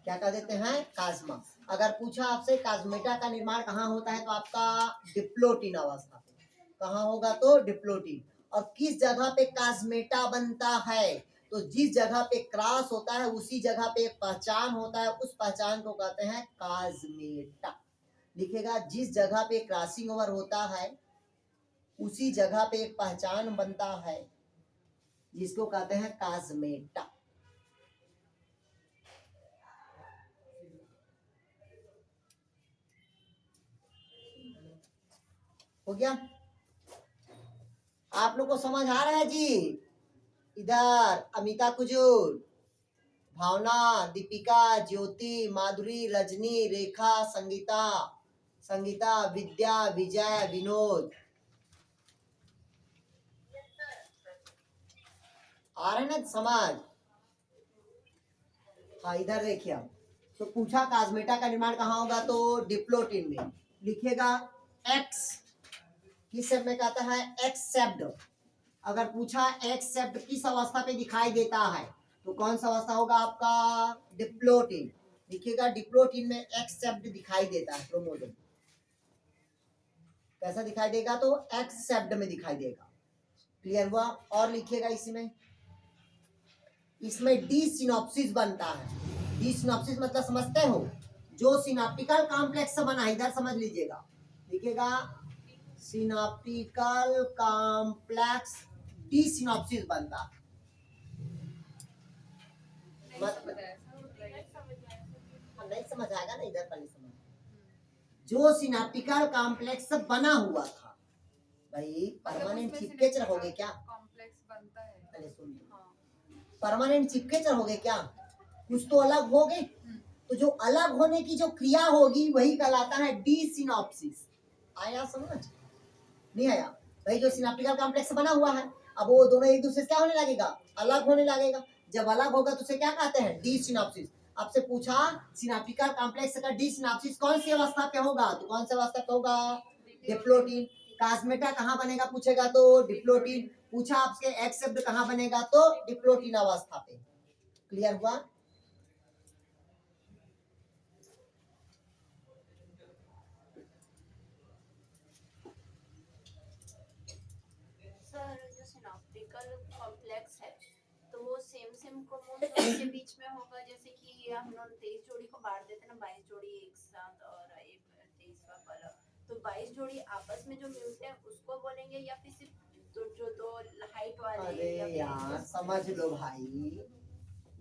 क्या कह देते हैं, कास्मा। अगर पूछा आपसे कास्मेटा का निर्माण कहाँ होता है, तो आपका डिप्लोटिन अवस्था पे। कहाँ होगा, तो डिप्लोटिन। और किस जगह पे कास्मेटा बनता है, तो जिस जगह पे क्रॉस होता है उसी जगह पे एक पहचान होता है, उस पहचान को कहते हैं कास्मेटा। लिखेगा, जिस जगह पे क्रॉसिंग ओवर होता है उसी जगह पे एक पहचान बनता है जिसको कहते हैं कास्मेटा। हो गया, आप लोग को समझ आ रहा है जी? इधर अमिता कुजूर, भावना, दीपिका, ज्योति, माधुरी, रजनी, रेखा, संगीता, संगीता, विद्या, विजय, विनोद, आ रहे ना समझ? हाँ इधर देखिए, तो पूछा कास्मेटा का निर्माण कहाँ होगा, तो डिप्लोटिन में। लिखिएगा एक्स, किस शब्द में कहता है, एक्स शब्द। अगर पूछा एक्स शब्द किस अवस्था पे दिखाई देता है, तो कौन सा अवस्था होगा आपका, डिप्लोटिन। लिखिएगा, डिप्लोटिन में एक्स शब्द दिखाई देता है, क्रोमोसोम। कैसा दिखाई देगा, तो एक्स शब्द में दिखाई देगा। क्लियर हुआ? और लिखिएगा इसमें डी सिनॉप्सिस बनता है। डी सिनॉप्सिस मतलब समझते हो, जो सिनाप्टिकल कॉम्प्लेक्स से बना है, इधर समझ लीजिएगा। लिखिएगा, सिनाप्टिकल कॉम्प्लेक्स डी सिनॉप्सिस बनता है। नहीं समझ आएगा ना, इधर पहले समझ। जो सिनाप्टिकल कॉम्प्लेक्स बना हुआ था, भाई परमानेंट चिपके रहोगे क्या, कॉम्प्लेक्स बनता है, पहले सुन। परमानेंट चिपके रहोगे क्या, कुछ तो अलग होगे। तो जो अलग होने की जो क्रिया होगी वही कहलाता है डी सिनॉप्सिस। आया समझ? नहीं आया? भाई जो सिनाप्टिकल कॉम्प्लेक्स बना हुआ है, अब वो दोनों एक दूसरे से क्या होने लगेगा, अलग होने लगेगा। जब अलग होगा तो उसे क्या कहते हैं, डी सिनॉप्सिस। आपसे पूछा सिनाप्टिकल कॉम्प्लेक्स का डी सिनॉप्सिस कौन सी अवस्था पे होगा, तो कौन सी अवस्था पे होगा, डिप्लोटिन। कास्मेटा कहाँ बनेगा पूछेगा, तो डिप्लोटिन। पूछा आपसे एक्स शब्द कहाँ बनेगा, तो डिप्लोटिन अवस्था पे। क्लियर हुआ? सर जो सिनॉप्टिकल कॉम्प्लेक्स है, तो वो सेम क्रोमोसोम के बीच में होगा, जैसे कि हम लोग 23 जोड़ी को बांट देते हैं ना, 22 जोड़ी एक साथ और एक 23वां कलर, तो 22 जोड़ी आपस में जो मिलते हैं उसको बोलेंगे, या फिर सिर्फ जो दो हाइट वाले? अरे यार समझ लो भाई,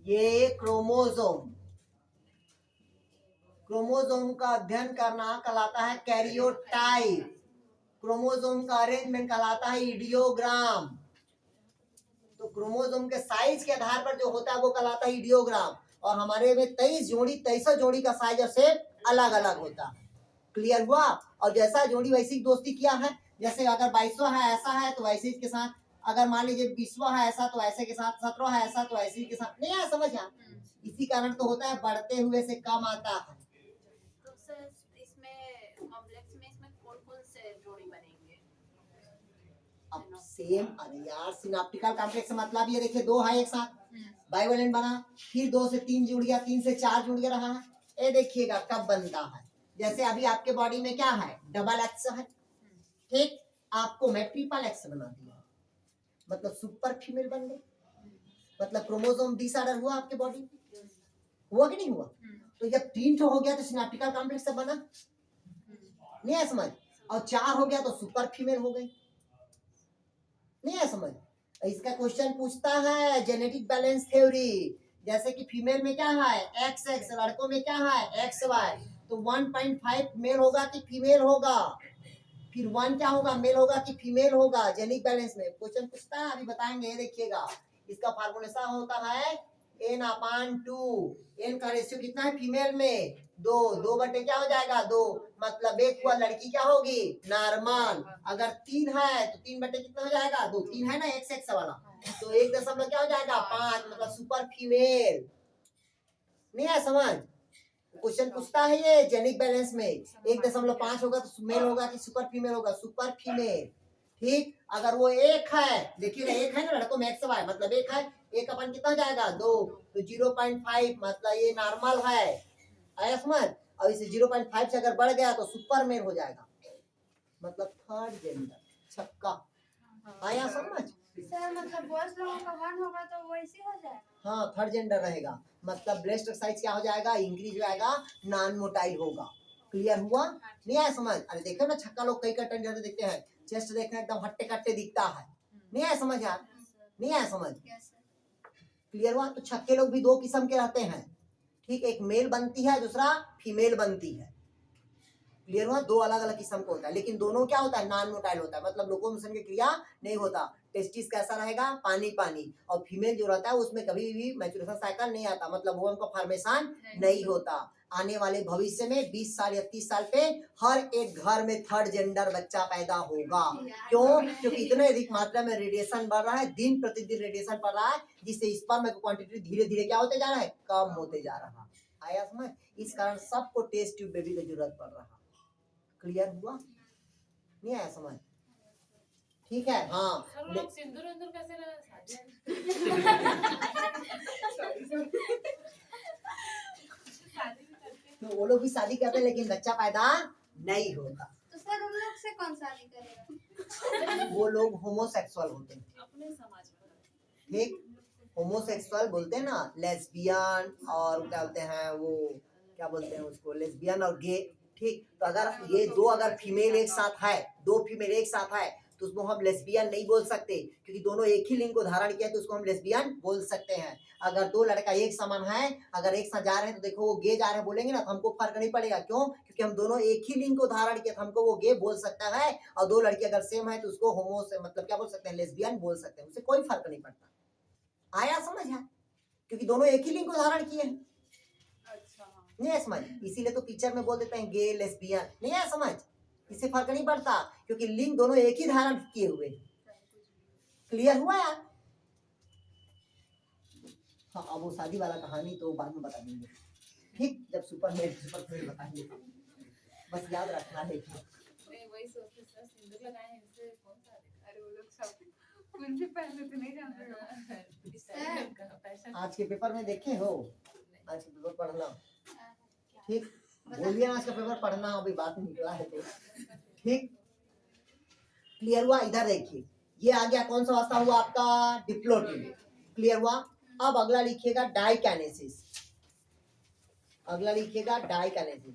ये क्रोमोसोम का अध्ययन करना कहलाता है कैरियोटाइप। क्रोमोसोम का अरेंजमेंट कहलाता है इडियोग्राम। तो क्रोमोसोम के साइज के आधार पर जो होता है वो कहलाता है इडियोग्राम। और हमारे में 23 जोड़ी का साइज और शेप अलग अलग होता है। क्लियर हुआ? और जैसा जोड़ी वैसी दोस्ती किया है, जैसे अगर 22वां है ऐसा है तो वैसे के साथ, अगर मान लीजिए 20वां है ऐसा तो ऐसे के साथ, 17वां है ऐसा तो ऐसे के साथ। नहीं आया समझ? इसी कारण तो होता है बढ़ते हुए से कम आता है। तो सर इसमें कॉम्प्लेक्स में इसमें कौन से जोड़ी बनेंगे? अब सेम, अरे यार सिनाप्टिकल कॉम्प्लेक्स मतलब ये देखिए, दो है एक साथ, बाइवेलेंट बना, फिर 2 से 3 जुड़िया, 3 से 4 जुड़िया रहा है। ये देखिएगा कब बनता है। जैसे अभी आपके बॉडी में क्या है, डबल एक्स है, ठीक, आपको मैं ट्रिपल एक्स बना दिया। मतलब सुपर फीमेल बन गई, मतलब क्रोमोसोम डिसऑर्डर हुआ आपके बॉडी में, हुआ कि नहीं हुआ? तो जब 3 हो गया तो सिनेप्टिकल कॉम्प्लेक्स से बना, नहीं है समझ? और 4 हो गया तो सुपर फीमेल हो गई, नहीं है समझ? इसका क्वेश्चन पूछता है जेनेटिक बैलेंस थ्योरी, जैसे कि फीमेल में क्या है एक्स एक्स, लड़कों में क्या है एक्स वाई, तो 1.5 मेल होगा कि फीमेल होगा, फिर 1 क्या होगा मेल होगा कि फीमेल होगा, जेनेटिक बैलेंस में क्वेश्चन पूछता है, अभी बताएंगे, देखिएगा। इसका फार्मूला होता है n/2, n का रेशियो कितना है फीमेल में 2 बटे क्या हो जाएगा 2, मतलब एक हुआ लड़की क्या होगी नॉर्मल, अगर 3 है तो 3 बटे कितना हो जाएगा 2, 3 है ना एक्स एक्स वाला, तो 1 क्या हो जाएगा 5, मतलब सुपर फीमेल, नहीं है समझ? क्वेश्चन पूछता है ये जेनेटिक बैलेंस में 1.5 होगा तो मेल होगा कि सुपर फीमेल होगा, सुपर फीमेल, ठीक। अगर वो 1 है, देखिए 1 है ना लड़कों में एक्स वाई, मतलब 1 है, 1 अपन कितना हो जाएगा 2, तो 0.5 मतलब ये नॉर्मल है, आया समझ? और इसे 0.5 से अगर बढ़ गया तो सुपर मेल हो जाएगा, मतलब थर्ड जेंडर, छक्का, आया समझ? सर मतलब बॉयज लोगों का 1 होगा तो वो ऐसे हो जाएगा, हाँ थर्ड जेंडर रहेगा, मतलब ब्रेस्ट साइज क्या हो जाएगा इंक्रीज हो जाएगा, नॉन मोटाइल होगा, क्लियर हुआ? नहीं आया समझ? अरे देखो ना छक्का लोग कई कटन जैसे दिखते हैं, चेस्ट देखना एकदम हट्टे कट्टे दिखता है, नहीं आया समझ यार? नहीं आया समझ? क्लियर हुआ? तो छक्के लोग भी 2 किस्म के रहते हैं, ठीक, एक मेल बनती है दूसरा फीमेल बनती है, क्लियर हुआ? 2 अलग अलग किस्म का होता है, लेकिन दोनों क्या होता है नॉन मोटाइल होता है, मतलब लोकोमोशन की क्रिया नहीं होता, टेस्टिस कैसा रहेगा पानी पानी, और फीमेल जो रहता है उसमें कभी भी मैच्योरेशन साइकिल नहीं आता, मतलब वो उनका फॉर्मेशन नहीं होता। आने वाले भविष्य में 20 साल या 30 साल पे हर एक घर में थर्ड जेंडर बच्चा पैदा होगा, क्यों? क्योंकि इतने अधिक मात्रा में रेडिएशन बढ़ रहा है, दिन प्रतिदिन रेडिएशन बढ़ रहा है, जिससे स्पर्म की क्वांटिटी धीरे धीरे क्या होते जा रहा है कम होते जा रहा है, आया समझ? इस कारण सबको टेस्ट ट्यूब बेबी की जरूरत पड़ रहा है, क्लियर हुआ? नहीं आया समझ? ठीक है, हाँ। सर वो लोग सिंदूर विंदूर कैसे लगा शादी तो वो लोग भी शादी करते हैं लेकिन बच्चा पैदा नहीं होता, तो सर उन लोग से कौन शादी करेगा? वो लोग होमोसेक्सुअल होते हैं, अपने समाज में ठीक, होमोसेक्सुअल बोलते हैं ना, लेस्बियन और क्या बोलते हैं वो, क्या बोलते हैं उसको, लेस्बियन और गे, ठीक। तो अगर ये 2 अगर फीमेल एक साथ है, 2 फीमेल एक साथ है तो उसको हम लेस्बियन नहीं बोल सकते, क्योंकि दोनों एक ही लिंग को धारण किया है तो उसको हम लेस्बियन बोल सकते हैं। अगर 2 लड़का एक समान है, अगर एक साथ जा रहे हैं तो देखो वो गे जा रहे हैं बोलेंगे ना तो हमको फर्क नहीं पड़ेगा, क्यों? क्योंकि हम दोनों एक ही लिंग को धारण किया, हमको वो गे बोल सकता है, और 2 लड़की अगर सेम है तो उसको होमो से मतलब क्या बोल सकते हैं लेस्बियन बोल सकते हैं, उससे कोई फर्क नहीं पड़ता, आया समझ है? क्योंकि दोनों एक ही लिंग को धारण किए हैं, नहीं है समझ? इसीलिए तो पिक्चर में बोल देते हैं गे लेस्बियन, नहीं है समझ? इससे फर्क नहीं पड़ता क्योंकि लिंग दोनों एक ही धारण किए हुए, क्लियर हुआ यार? हाँ अब वो शादी वाला कहानी तो बाद में बता देंगे, ठीक, जब सुपर मेल बताएंगे, बस याद रखना है। मैं वही सोचती सर सिंदूर लगाए इससे कौन सा अरे वो लोग सब कुछ भी पहनते थे नहीं जानते हो। फैशन आज के पेपर में देखे हो, आज के पेपर पढ़ना, ठीक, बोलिए आज का पेपर पढ़ना, अभी बात निकला है तो, ठीक, क्लियर हुआ? इधर देखिए ये आ गया, कौन सा वास्ता हुआ आपका डिप्लोटिड, क्लियर हुआ? अब अगला लिखिएगा डाइकाइनेसिस, अगला लिखिएगा डाइकाइनेसिस,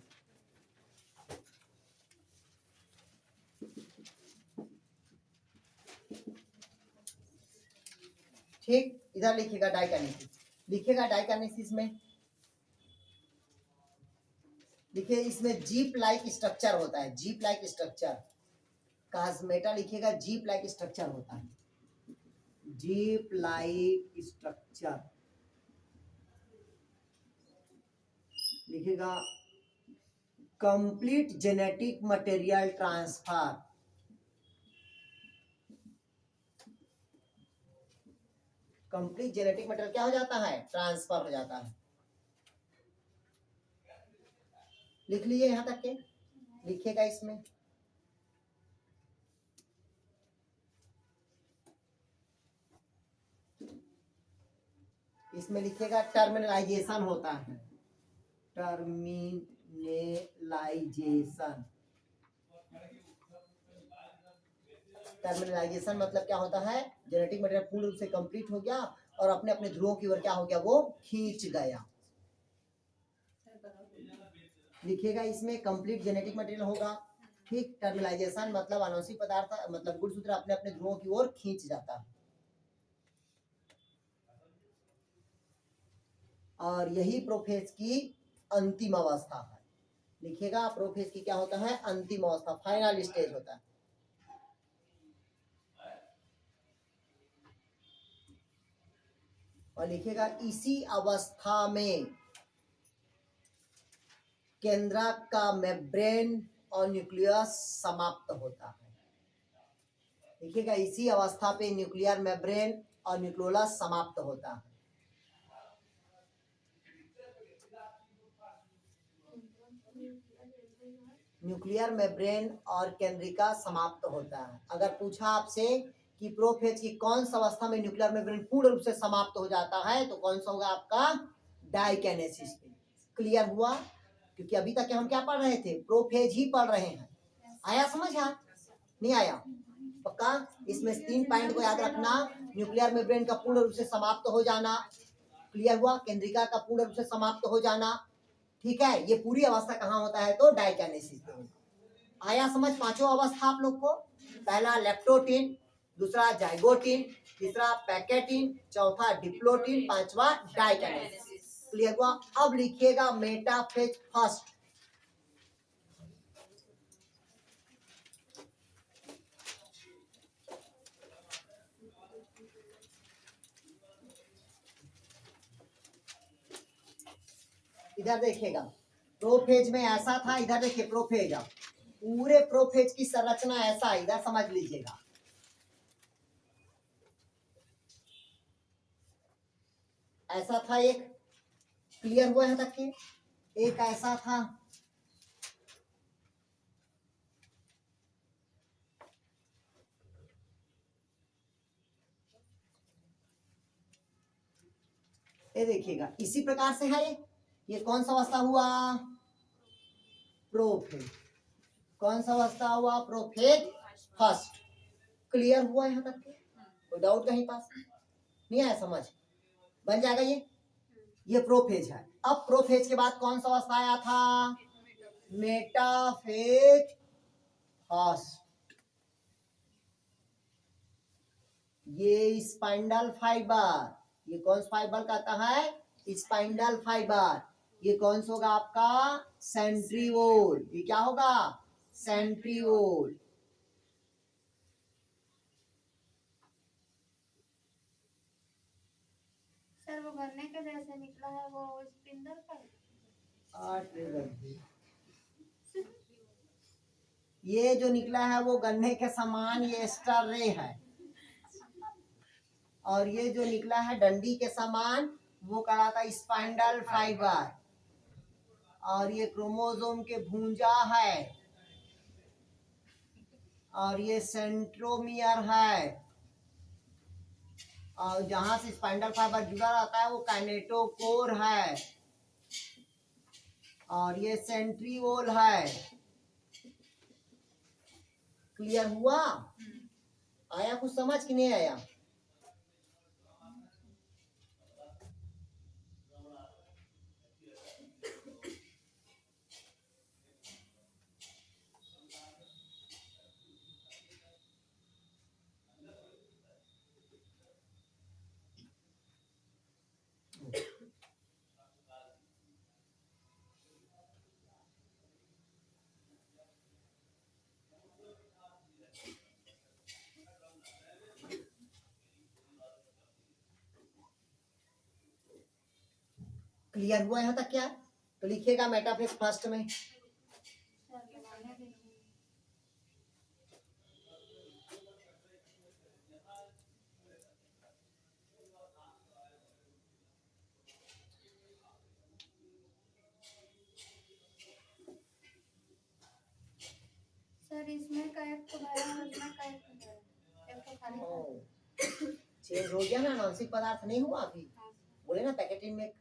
ठीक, इधर लिखिएगा डाइकाइनेसिस, लिखिएगा डाइकाइनेसिस में देखिए इसमें जीप लाइक स्ट्रक्चर होता है, जीप लाइक स्ट्रक्चर, कास्मेटा लिखिएगा जीप लाइक स्ट्रक्चर होता है, जीप लाइक स्ट्रक्चर लिखिएगा, complete genetic material transfer, complete genetic material क्या हो जाता है ट्रांसफर हो जाता है, लिख लीजिए यहां तक के, लिखिएगा इसमें, इसमें लिखिएगा टर्मिनलाइजेशन होता है, टर्मिनेलाइजेशन, टर्मिनलाइजेशन मतलब क्या होता है, जेनेटिक मटेरियल पूर्ण रूप से कंप्लीट हो गया और अपने अपने ध्रुवों की ओर क्या हो गया, वो खींच गया। लिखिएगा इसमें कंप्लीट जेनेटिक मटेरियल होगा, ठीक। टर्मिनलाइजेशन मतलब आनुवंशिक पदार्थ मतलब गुणसूत्र अपने अपने ध्रुवों की ओर खींच जाता है। और यही प्रोफेज की अंतिम अवस्था है। लिखिएगा प्रोफेज की क्या होता है, अंतिम अवस्था, फाइनल स्टेज होता है। और लिखिएगा इसी अवस्था में केंद्रक का मेम्ब्रेन और न्यूक्लियस समाप्त होता है। देखिएगा इसी अवस्था पे न्यूक्लियर मेम्ब्रेन और न्यूक्लियोलस समाप्त होता है। न्यूक्लियर मेम्ब्रेन और केंद्रिका समाप्त होता है। अगर पूछा आपसे कि प्रोफेज की कौन सा अवस्था में न्यूक्लियर मेम्ब्रेन पूर्ण रूप से समाप्त हो जाता है, तो कौन सा होगा आपका, डाइकेनेसिस पे। क्लियर हुआ? क्योंकि अभी तक हम क्या पढ़ रहे थे, प्रोफेज ही पढ़ रहे हैं। आया समझ? नहीं आया? पक्का? इसमें 3 पॉइंट को याद रखना। न्यूक्लियर मेम्ब्रेन का पूर्ण रूप से समाप्त हो जाना, क्लियर हुआ? केंद्रिका का पूर्ण रूप से समाप्त हो जाना, ठीक है। ये पूरी अवस्था कहाँ होता है, तो डाइकेनेसिस पे होता है। आया समझ? पांचों अवस्था आप लोग को, पहला लेप्टोटीन, दूसरा जाइगोटीन, तीसरा पैकेटीन, चौथा डिप्लोटीन, पांचवा डाइकेनेसिस। क्लियर हुआ? अब लिखिएगा मेटाफेज फर्स्ट। इधर देखिएगा, प्रोफेज में ऐसा था, इधर देखिए प्रोफेज, पूरे प्रोफेज की संरचना ऐसा, इधर समझ लीजिएगा। ऐसा था एक, क्लियर हुआ है तक के? एक ऐसा था, ये देखिएगा इसी प्रकार से है। ये कौन सा अवस्था हुआ, प्रोफेज। कौन सा अवस्था हुआ, प्रोफेज फर्स्ट। क्लियर हुआ यहाँ तक के? कोई डाउट कहीं पास? नहीं आया समझ? बन जाएगा ये प्रोफेज है। अब प्रोफेज के बाद कौन सा अवस्था आया था, मेटाफेज फर्स्ट। ये स्पाइंडल फाइबर, ये कौन सा फाइबर कहता है, स्पाइंडल फाइबर। ये कौन सा होगा आपका, सेंट्रीओल। ये क्या होगा, सेंट्रीओल। सर वो गन्ने के जैसे निकला है, वो स्पिंडल का ये जो निकला है वो गन्ने के समान, ये स्टर रे है। और ये जो निकला है डंडी के समान, वो कहलाता है स्पाइंडल फाइबर। और ये क्रोमोसोम के भूंजा है। और ये सेंट्रोमियर है। और जहां से स्पाइंडल फाइबर जुड़ा रहता है वो काइनेटोकोर है। और ये सेंट्रीओल है। क्लियर हुआ? आया कुछ समझ कि नहीं आया? क्लियर हुआ यहाँ तक क्या? तो लिखिएगा मेटाफेज फर्स्ट में सर इसमें का एक तो भरा है, इसमें का एक तो भरा है, एक तो खाली था। चेंज हो गया ना, आनुवंशिक पदार्थ नहीं हुआ अभी। बोले ना पैकेटिंग में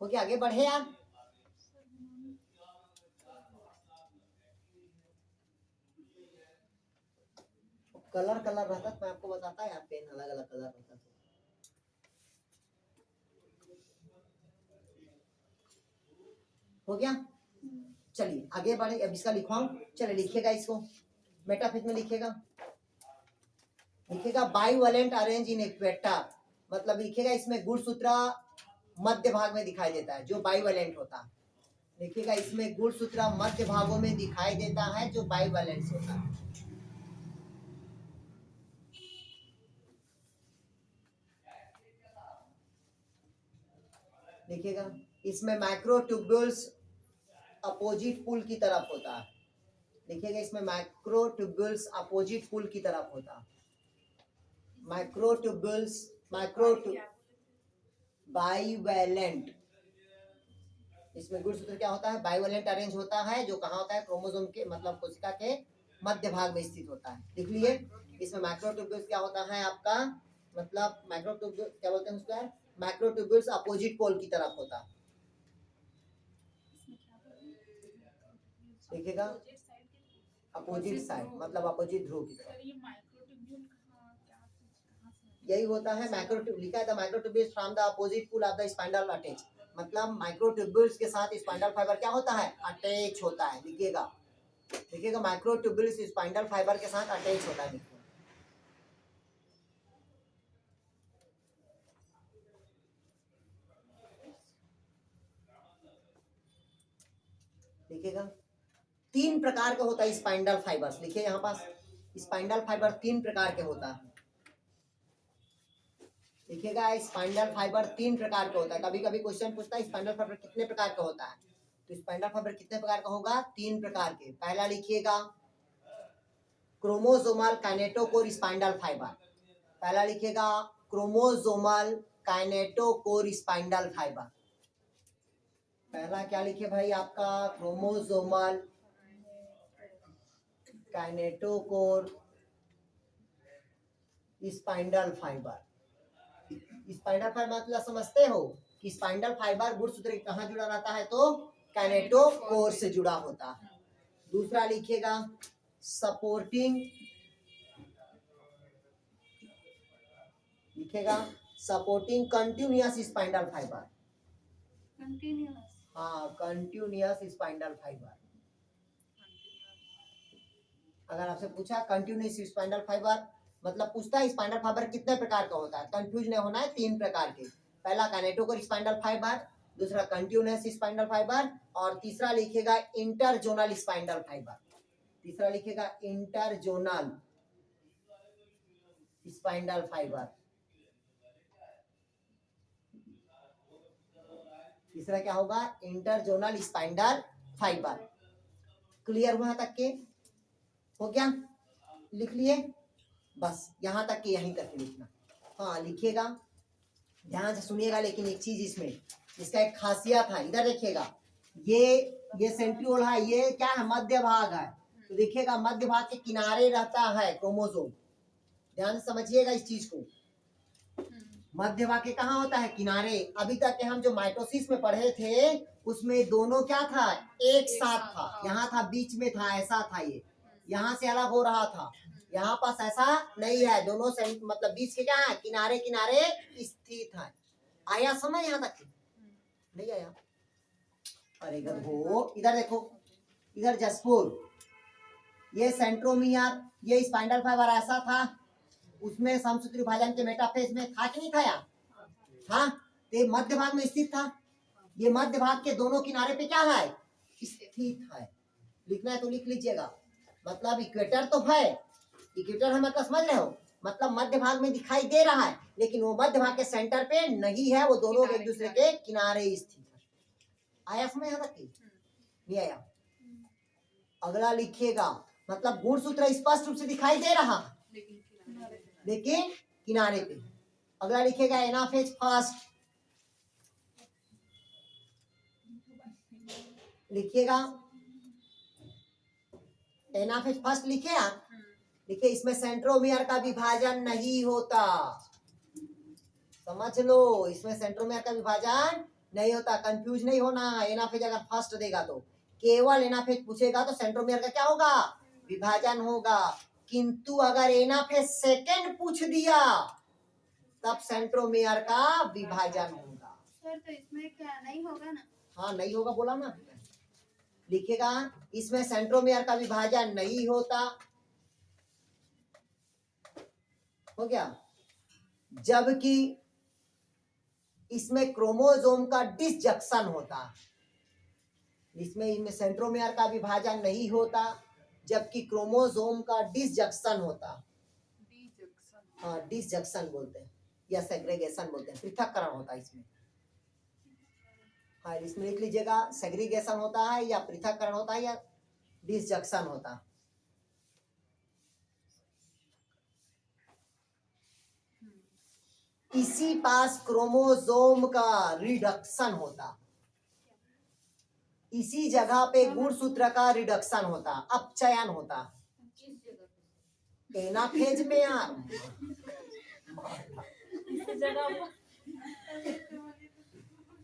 हो गया। आगे बढ़े यार। कलर कलर रहता तो मैं आपको बताता यार, पेन अलग अलग कलर रहता तो। हो गया, चलिए आगे बढ़े। अब इसका लिखवाऊं, चलिए लिखिएगा इसको, मेटाफेज में लिखिएगा, लिखिएगा बाइवेलेंट अरेंज इन इक्वेटर, मतलब लिखिएगा इसमें गुणसूत्र मध्य भाग में दिखाई देता है जो बाइवेलेंट होता है। लिखिएगा इसमें गुणसूत्र मध्य भागों में दिखाई देता है जो बाइवेलेंट होता है। लिखिएगा इसमें माइक्रोट्यूब्यूल्स अपोजिट पुल की तरफ होता है। लिखिएगा इसमें माइक्रोट्यूब्यूल्स अपोजिट पुल की तरफ होता है। माइक्रोट्यूब्यूल्स बाइवेलेंट, इसमें गुणसूत्र क्या होता है, बाइवेलेंट अरेंज होता है, जो कहाँ होता है, क्रोमोसोम के मतलब कोशिका के मध्य भाग में स्थित होता है। लिख लिए। इसमें माइक्रोट्यूब्यूल्स क्या होता है आपका, मतलब माइक्रोट्यूब्यूल्स क्या बोलते हैं उसका, माइक्रोट्यूब्यूल्स अपोजिट पोल की तरफ होता है। देखिएगा अपोजिट साइड मतलब अपोजिट ध्रुव की तरफ। सर ये माइक्रोट्यूब्यूल कहाँ से यही होता है माइक्रोट्यूब, लिखा है the microtubules from the opposite pole of the spindle attach, मतलब माइक्रोट्यूब्यूल्स के साथ स्पाइंडल फाइबर क्या होता है, अटैच होता है। लिखिएगा, लिखिएगा माइक्रोट्यूब्यूल्स स्पाइंडल फाइबर के साथ अटैच होता है। लिखिएगा 3 प्रकार का होता है स्पाइंडल फाइबर्स। लिखिए यहाँ पास स्पाइंडल फाइबर 3 प्रकार के होता है। लिखिएगा स्पाइंडल फाइबर 3 प्रकार का होता है। कभी कभी क्वेश्चन पूछता है स्पाइंडल फाइबर कितने प्रकार का होता है, तो स्पाइंडल फाइबर कितने प्रकार का होगा, 3 प्रकार के। पहला लिखिएगा क्रोमोसोमल काइनेटोकोर स्पाइंडल फाइबर, पहला लिखिएगा क्रोमोसोमल काइनेटोकोर स्पाइंडल फाइबर। पहला क्या लिखिए भाई आपका, chromosomal kinetochore spindle fibre. Spindle fibre मतलब समझते हो कि स्पाइंडल फाइबर गुणसूत्र कहाँ जुड़ा रहता है, तो काइनेटोकोर से जुड़ा होता है। दूसरा लिखिएगा सपोर्टिंग, लिखिएगा सपोर्टिंग कंटिन्यूअस स्पाइंडल फाइबर, हाँ कंटिन्यूअस स्पाइंडल फाइबर। अगर आपसे पूछा कंटिन्यूअस स्पाइंडल फाइबर मतलब पूछता है स्पाइंडल फाइबर कितने प्रकार का होता है, कंफ्यूज नहीं होना है, 3 प्रकार के। पहला काइनेटोकोर स्पाइंडल फाइबर, दूसरा कंटिन्यूअस स्पाइंडल फाइबर, और तीसरा लिखिएगा इंटरजोनल स्पाइंडल फाइबर। तीसरा लिखिएगा इंटरजोनल स्पाइंडल फाइबर। तीसरा क्या होगा, इंटरजोनल स्पाइंडल फाइबर। क्लियर हुआ तक के, हो गया, लिख लिए बस, यहां तक के यहीं तक के लिखना। हाँ लिखिएगा, ध्यान से सुनिएगा, लेकिन एक चीज इसमें, इसका एक खासियत है, इधर देखिएगा, ये सेंट्रियोल है, ये क्या है, मध्य भाग है, तो देखिएगा मध्य भाग के किनारे रहता है क्रोमोसोम। ध्यान से समझिएगा इस चीज को, मध्य भाग के कहाँ होता है, किनारे। अभी तक के हम जो माइटोसिस में पढ़े थे उसमें दोनों क्या था, एक साथ था, यहाँ था बीच में था, ऐसा था, ये यहाँ से अलग हो रहा था, यहाँ पास ऐसा नहीं है, दोनों से मतलब बीच के क्या है, किनारे किनारे स्थित है। आया समझ यहाँ तक, नहीं आया, अरे गधो इधर देखो, इधर जसपुर, ये सेंट्रोमियर, ये स्पाइंडल फाइबर ऐसा था, उसमें समसूत्री विभाजन के मेटाफेज में था कि नहीं था, यार था, तो मध्य भाग में स्थित था। ये मध्य भाग के दोनों किनारे पे क्या है, स्थित है। लिखना है तो लिख लीजिएगा, मतलब इक्वेटर तो है, इक्वेटर है मतलब समझ रहे हो, मतलब मध्य भाग में दिखाई दे रहा है, लेकिन वो मध्य भाग के सेंटर पे नहीं है, वो दोनों एक दूसरे के किनारे स्थित है। आया समझ यहाँ तक, नहीं आया। अगला लिखिएगा, मतलब गुणसूत्र स्पष्ट रूप से दिखाई दे रहा है लेकिन किनारे पे। अगला लिखिएगा एनाफेज फर्स्ट, लिखिएगा एनाफेज फर्स्ट, लिखे आप, लिखिए इसमें सेंट्रोमियर का विभाजन नहीं होता, समझ लो, इसमें सेंट्रोमियर का विभाजन नहीं होता, कंफ्यूज नहीं होना। एनाफेज अगर फर्स्ट देगा तो केवल एनाफेज पूछेगा तो सेंट्रोमियर का क्या होगा, विभाजन होगा। किंतु अगर एनाफेज सेकंड पूछ दिया तब सेंट्रोमियर का विभाजन होगा। सर तो इसमें क्या नहीं होगा ना? हाँ नहीं होगा बोला ना, लिखेगा इसमें सेंट्रोमियर का विभाजन नहीं होता। हो गया। जबकि इसमें क्रोमोसोम का डिसजंक्शन होता, इसमें सेंट्रोमियर का विभाजन नहीं होता, जबकि क्रोमोसोम का डिसजंक्शन होता। हाँ डिसजंक्शन बोलते हैं या सेग्रीगेशन बोलते हैं, पृथक्करण होता है इसमें। हाँ इसमें लिख लीजिएगा, सेग्रीगेशन होता है या पृथक्करण होता है या डिसजंक्शन होता है। इसी पास क्रोमोसोम का रिडक्शन होता, इसी जगह पे गुणसूत्र का रिडक्शन होता, अपचयन होता। एनाफेज में यार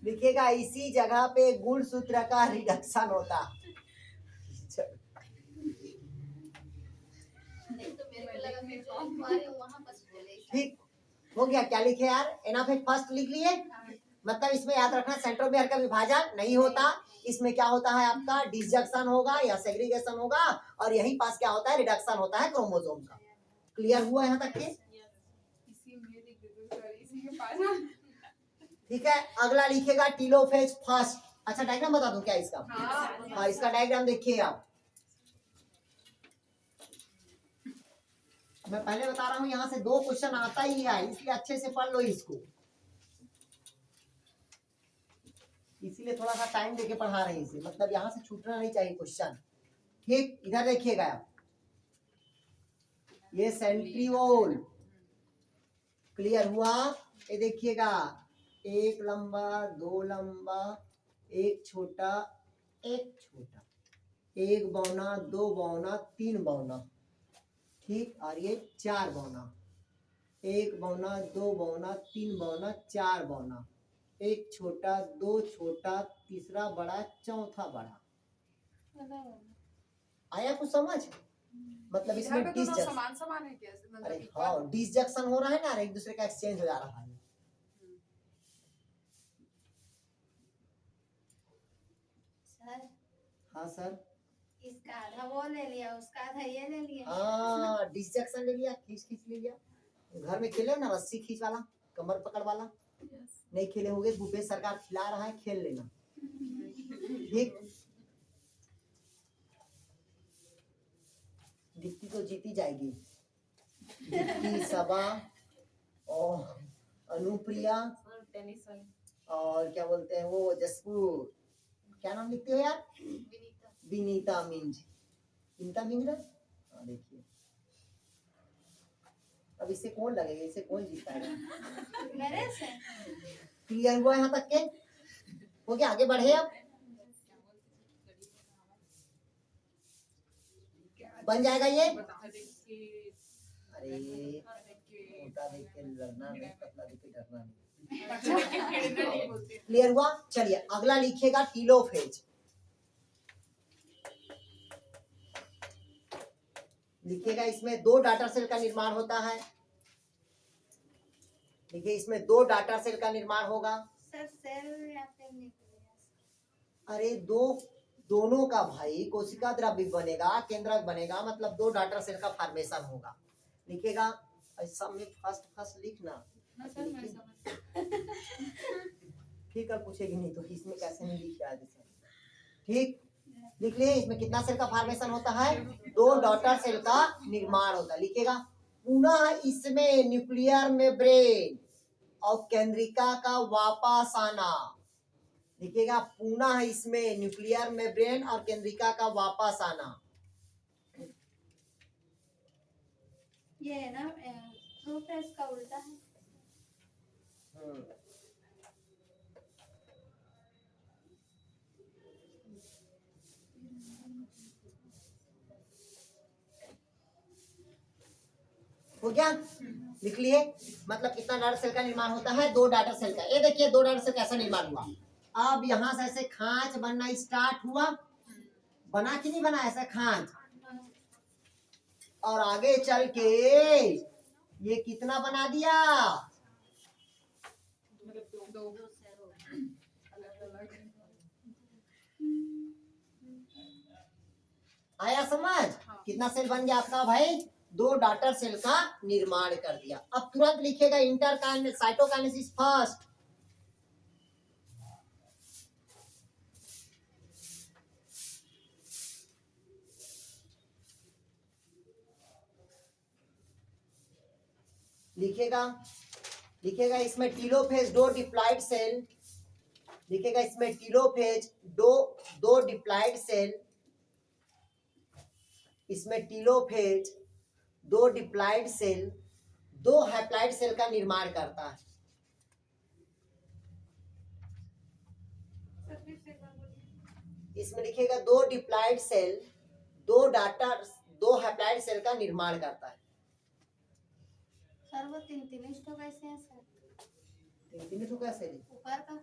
लिखेगा इसी जगह पे गुणसूत्र का रिडक्शन होता। नहीं तो मेरे को लगा मैं जो लिखवा रही हूँ वहाँ बस बोले। ठीक हो गया। क्या लिखे यार, एनाफेज फर्स्ट लिख लिए। मतलब इसमें याद रखना सेंट्रोमियर का विभाजन नहीं होता, इसमें क्या होता है आपका डिसजंक्शन होगा या सेग्रीगेशन होगा, और यहीं पास क्या होता है रिडक्शन होता है क्रोमोसोम का। क्लियर हुआ यहाँ तक के? ठीक है। अगला लिखेगा टीलोफेज फर्स्ट। अच्छा डायग्राम बता दूं क्या इसका? हाँ इसका डायग्राम देखिए आप। मैं पहले बता रहा हूँ यहाँ से 2 क्वेश्चन आता ही है, इसलिए अच्छे से पढ़ लो इसको, इसीलिए थोड़ा सा टाइम देके पढ़ा रहे हैं इसे, मतलब यहाँ से छूटना नहीं चाहिए क्वेश्चन। ठीक, इधर देखिएगा आप, ये सेंट्रियोल क्लियर हुआ। ये देखिएगा, एक लंबा, 2 लंबा, एक छोटा, एक छोटा, एक बौना, 2 बौना, 3 बौना, ठीक, और ये 4 बौना, एक बौना, 2 बौना, 3 बौना, 4 बौना, एक छोटा, 2 छोटा, तीसरा बड़ा, चौथा बड़ा। आया कुछ समझ? मतलब इसमें समान है क्या? अरे हाँ डिसजंक्शन हो रहा है ना, एक दूसरे का एक्सचेंज हो जा रहा है। सर हाँ सर, इसका आधा वो ले लिया, उसका आधा ये ले लिया। हाँ डिसजंक्शन ले लिया, खींच खींच ले लिया। घर में खेले ना रस्सी खींच वाला, कमर पकड़ वाला, नहीं खेले होंगे, भूपेश सरकार खिला रहा है, खेल लेना। ठीक, दीप्ति तो जीती जाएगी, दीप्ति, सबा और अनुप्रिया टेनिस वाली और क्या बोलते हैं वो जसपुर, क्या नाम लिखते हो यार? विनीता मिंज, विनीता मिंज ना। हाँ देखिए, अब इससे कौन लगेगा, इससे कौन जीतता है? मेरे से क्लियर हुआ यहाँ तक के? हो गया, आगे बढ़े अब। बन जाएगा ये। अरे मोटा देख के लड़ना नहीं, पतला देख के डरना नहीं। क्लियर हुआ? चलिए अगला लिखिएगा टीलोफेज। लिखिएगा इसमें 2 डाटर सेल का निर्माण होता है। देखिए इसमें 2 डाटर सेल का निर्माण होगा। सर सेल या फिर न्यूक्लियस? अरे दोनों का भाई, कोशिका द्रव्य बनेगा, केंद्रक बनेगा, मतलब 2 डाटर सेल का फॉर्मेशन होगा। लिखेगा ऐसा में फर्स्ट लिखना। ठीक है, पूछेगी नहीं तो इसमें कैसे नहीं लिखा है। ठीक, लिख लिए इसमें कितना सेल का फॉर्मेशन होता है? 2 डॉटर सेल का निर्माण होता है। लिखेगा पुनः इसमें न्यूक्लियर मेम्ब्रेन और केंद्रिका का वापस आना। लिखेगा पुनः इसमें न्यूक्लियर मेम्ब्रेन और केंद्रिका का वापस आना। ये है ना प्रोफेस का उल्टा है। हो गया? लिख लिए। मतलब कितना डाटर सेल का निर्माण होता है? 2 डाटर सेल का। ये देखिए 2 डाटर सेल कैसा निर्माण हुआ। अब यहाँ से ऐसे खांच बनना स्टार्ट हुआ, बना कि नहीं बना ऐसा खांच? और आगे चल के ये कितना बना दिया? मतलब दो दो सेल हो गए। अलग अलग आया समझ? हाँ। कितना सेल बन गया आपका भाई? 2 डॉटर सेल का निर्माण कर दिया। अब तुरंत लिखेगा साइटोकाइनेसिस फर्स्ट। लिखेगा इसमें टीलोफेज 2 डिप्लॉइड सेल। लिखेगा इसमें टीलोफेज दो डिप्लॉइड सेल। इसमें telophase 2 diploid cell 2 haploid cell का निर्माण करता है। इसमें लिखेगा 2 डिप्लॉइड सेल 2 हैप्लॉइड सेल का निर्माण करता है। सर वो तीन तीन स्टो कैसे हैं सर? तीन ठो कैसे? ऊपर का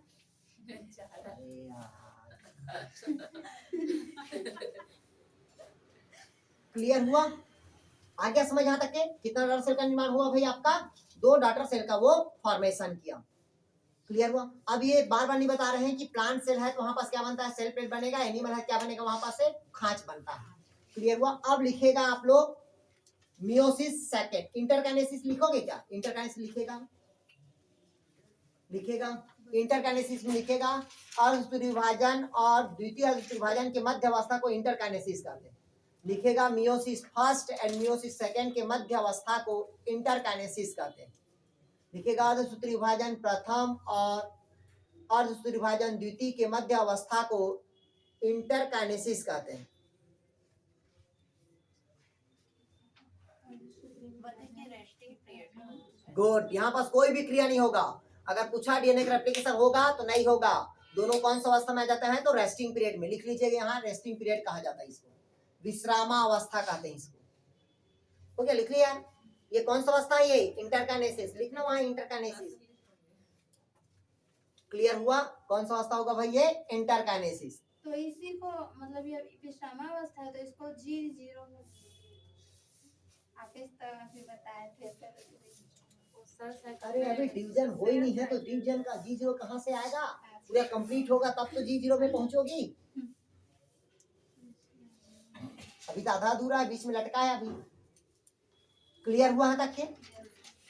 अरे यार, क्लियर हुआ? आ गया समझ? यहाँ तक के कितना डॉटर सेल का निर्माण हुआ भाई आपका? 2 डॉटर सेल का वो फॉर्मेशन किया। क्लियर हुआ? अब ये बार बार नहीं बता रहे हैं कि प्लांट सेल है तो वहां पास क्या बनता है? सेल प्लेट बनेगा। एनिमल है क्या बनेगा? वहां पास से खांच बनता है। क्लियर हुआ? अब लिखेगा आप लोग मियोसिस सेकेंड। इंटरकाइनेसिस लिखोगे क्या? इंटरकाइनेसिस लिखेगा इंटरकाइनेसिस में लिखेगा अर्धसूत्री विभाजन और द्वितीय अर्धसूत्री विभाजन के मध्य अवस्था को इंटरकाइनेसिस कहते हैं। लिखेगा meiosis first and meiosis second के मध्य अवस्था को इंटरकाइनेसिस कहते हैं। लिखेगा अर्धसूत्री विभाजन प्रथम और अर्धसूत्री विभाजन द्वितीय के मध्य अवस्था को इंटरकाइनेसिस कहते हैं। गुड। यहाँ पास कोई भी क्रिया नहीं होगा। अगर पूछा डीएनए का रेप्लिकेशन होगा तो नहीं होगा। दोनों कौन सा अवस्था में आ जाता है? तो रेस्टिंग पीरियड में। लिख लीजिएगा यहाँ रेस्टिंग पीरियड कहा जाता है इसको, विश्रामावस्था कहते हैं इसको। हो गया? लिख लिया? ये कौन सा अवस्था है? ये इंटरकाइनेसिस। लिखना वहां इंटरकाइनेसिस। क्लियर हुआ? कौन सा अवस्था होगा भाई? ये इंटरकाइनेसिस। तो इसी को मतलब ये विश्रामावस्था है तो इसको G0 आप इस तरह से बताए थे सर। अरे अभी डिवीजन हो ही नहीं है तो डिवीजन का G0 कहाँ से आएगा? पूरा कंप्लीट होगा तब तो G0 में पहुंचोगी। अभी तो आधा अधूरा है, बीच में लटका है अभी। क्लियर हुआ? तक है?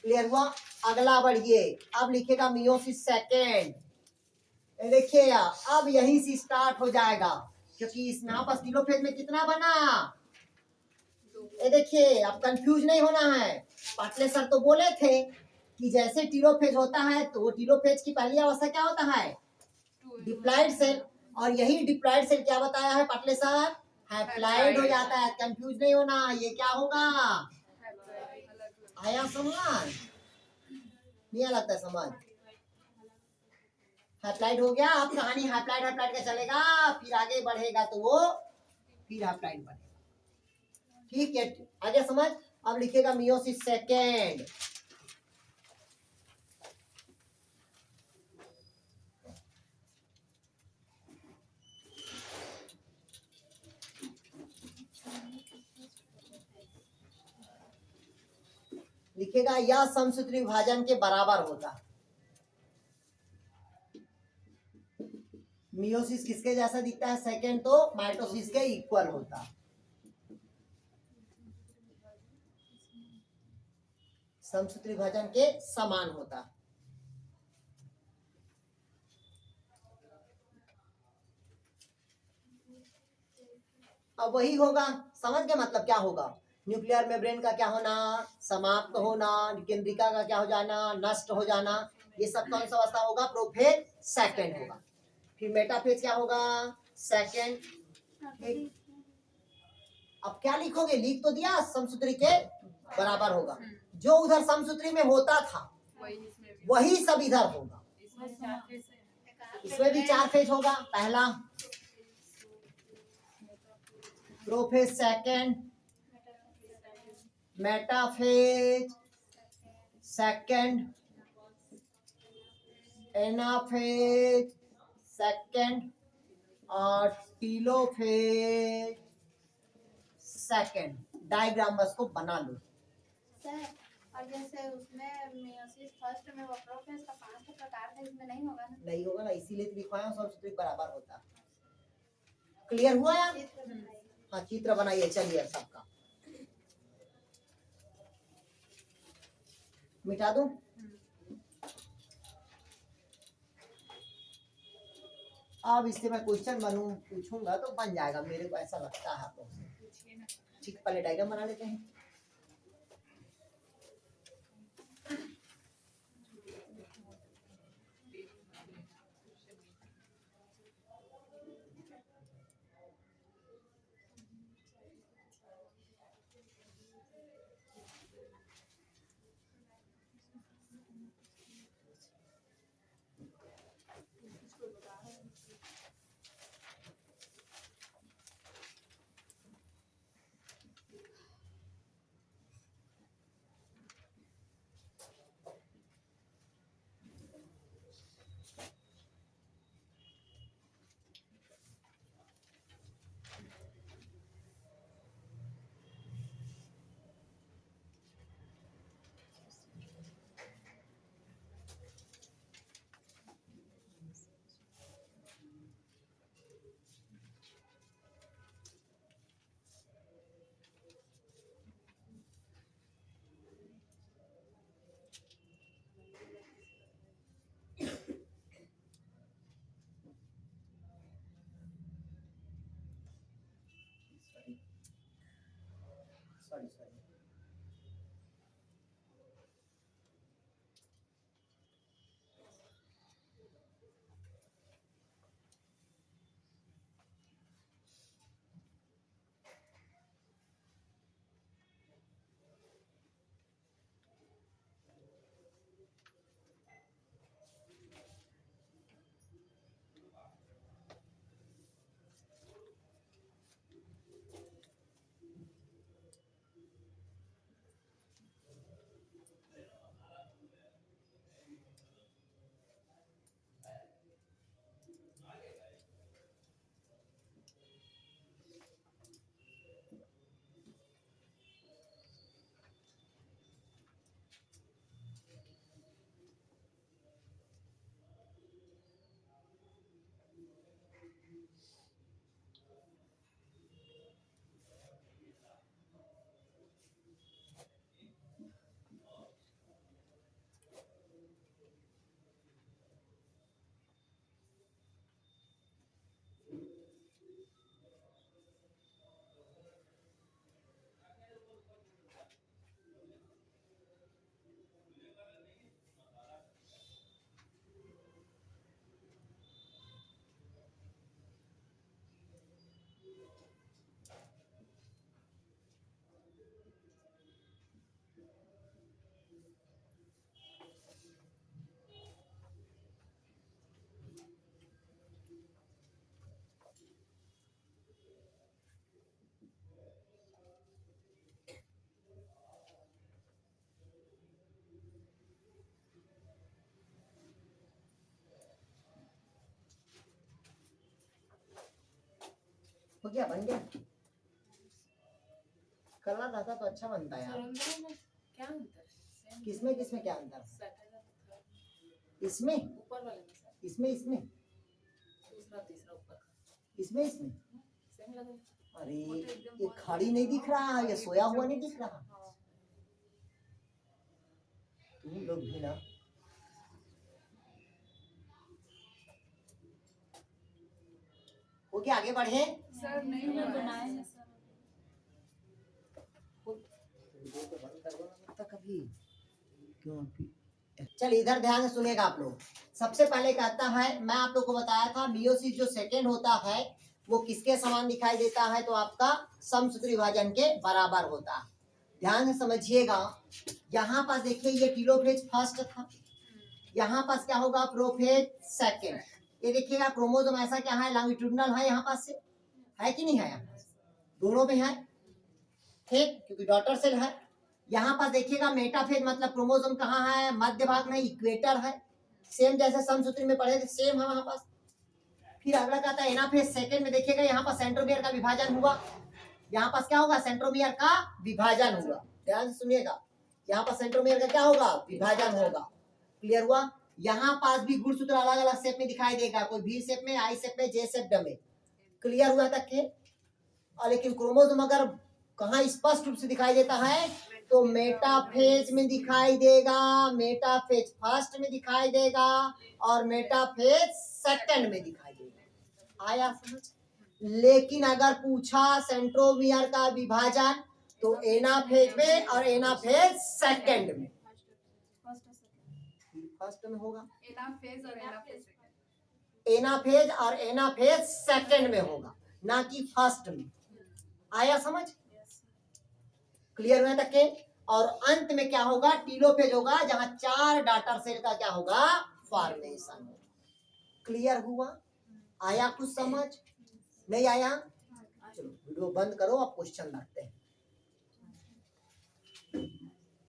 क्लियर हुआ? अगला बढ़िए। अब लिखेगा मियोसिस सेकेंड। देखिए अब यहीं से स्टार्ट हो जाएगा क्योंकि इसमें यहाँ पास टीलोफेज में कितना बना? ये देखिए, अब कंफ्यूज नहीं होना है। पाटले सर तो बोले थे कि जैसे टीलोफेज होता है तो वो टीलोफेज की पहली अवस्था क्या होता है? Diploid cell. और यही डिप्लॉइड सेल क्या बताया है पाटले सर? हैप्लॉइड हो जाता है। कंफ्यूज नहीं होना। ये क्या होगा? आया समझ? नहीं लगता समझ? हैप्लॉइड हो गया। अब कहानी हैप्लॉइड का चलेगा, फिर आगे बढ़ेगा तो वो फिर हैप्लॉइड बनेगा। ठीक है? आगे समझ? अब लिखेगा मियोसिस सेकेंड। लिखेगा यह समसूत्री विभाजन के बराबर होता है। मियोसिस किसके जैसा दिखता है? सेकेंड तो माइटोसिस के इक्वल होता है। समसूत्री विभाजन के समान होता है। अब वही होगा। समझ गए मतलब क्या होगा? न्यूक्लियर मेम्ब्रेन का क्या होना? समाप्त होना। केंद्रिका का क्या हो जाना? नष्ट हो जाना। ये सब कौन सा अवस्था होगा? प्रोफेज सेकेंड होगा। फिर मेटाफेज क्या होगा? सेकेंड। अब क्या लिखोगे? लिख तो दिया समसूत्री के बराबर होगा। जो उधर समसूत्री में होता था वही सब इधर होगा। इसमें भी 4 फेज होगा। पहला prophase second, metaphase second, anaphase second और टीलोफेज सेकेंड। डायग्राम बस को बना लो। सर और जैसे उसमें मेयोसिस फर्स्ट में वो प्रोफेस का 5 प्रकार था, इसमें नहीं होगा ना? नहीं होगा ना, इसीलिए तो लिखवाया समसूत्री बराबर होता है। क्लियर हुआ यार? चित्र बनाइए। हाँ चित्र बनाइए, चलिए सबका मिटा दूं। अब इससे मैं क्वेश्चन पूछूंगा तो बन जाएगा, मेरे को ऐसा लगता है। आप लोग पूछिए ना। ठीक, पहले डायग्राम बना लेते हैं। Sorry sorry. हो गया, बन गया। करना रहता तो अच्छा बनता है यार। क्या अंतर है? किसमें किसमें क्या अंतर है? सेकंड और थर्ड इसमें ऊपर वाले में सर, इसमें दूसरा तीसरा ऊपर का इसमें इसमें सेम लगा। अरे ये खाड़ी नहीं दिख रहा, ये सोया हुआ नहीं दिख रहा। तुम लोग भी ना हो गया, आगे बढ़े। सर नहीं बनाए हैं सर। कभी क्यों? चलिए इधर ध्यान से सुनेगा आप लोग। सबसे पहले कहता है, मैं आप लोग को बताया था मियोसिस जो सेकंड होता है वो किसके समान दिखाई देता है, तो आपका समसूत्र विभाजन के बराबर होता है। ध्यान से समझिएगा। यहाँ पास देखिए ये टेलोफेज फर्स्ट था, यहाँ पास क्या होगा प्रोफेज सेकंड। ये देखिएगा क्रोमोसोम ऐसा क्या है, लॉन्गिट्यूडिनल है, यहाँ पास से है कि नहीं है, यहाँ पास दोनों में है, ठीक, क्योंकि डॉटर सेल है। यहाँ पास देखिएगा मेटाफेज मतलब क्रोमोसोम कहाँ है, मध्य भाग में इक्वेटर है, सेम जैसे समसूत्री में पढ़े थे सेम है वहाँ पास। फिर अगला कहता है एनाफेज सेकंड में देखिएगा यहाँ पर सेंट्रोमियर का विभाजन हुआ, यहाँ पास क्या होगा, सेंट्रोमियर का विभाजन होगा। ध्यान से सुनिएगा, यहाँ पर सेंट्रोमियर का क्या होगा, विभाजन होगा। क्लियर हुआ। यहाँ पास भी गुणसूत्र अलग अलग शेप में दिखाई देगा, कोई भी शेप में, आई शेप में, जे शेप में। क्लियर हुआ तक के। और लेकिन क्रोमोसोम अगर कहाँ स्पष्ट रूप से दिखाई देता है तो मेटाफेज में दिखाई देगा, मेटाफेज फर्स्ट में दिखाई देगा और मेटाफेज सेकंड में दिखाई देगा। आया समझ। लेकिन अगर पूछा सेंट्रोमियर का विभाजन तो एनाफेज में और एनाफेज सेकंड में, फर्स्ट में होगा, एनाफेज और एनाफेज सेकंड में होगा, ना कि फर्स्ट में। आया समझ। क्लियर हुआ तक के। और अंत में क्या होगा, टीलोफेज होगा, जहां 4 डॉटर सेल का क्या होगा, फॉर्मेशन होगा। क्लियर हुआ। आया कुछ समझ, नहीं आया? चलो वीडियो बंद करो, अब क्वेश्चन देखते हैं।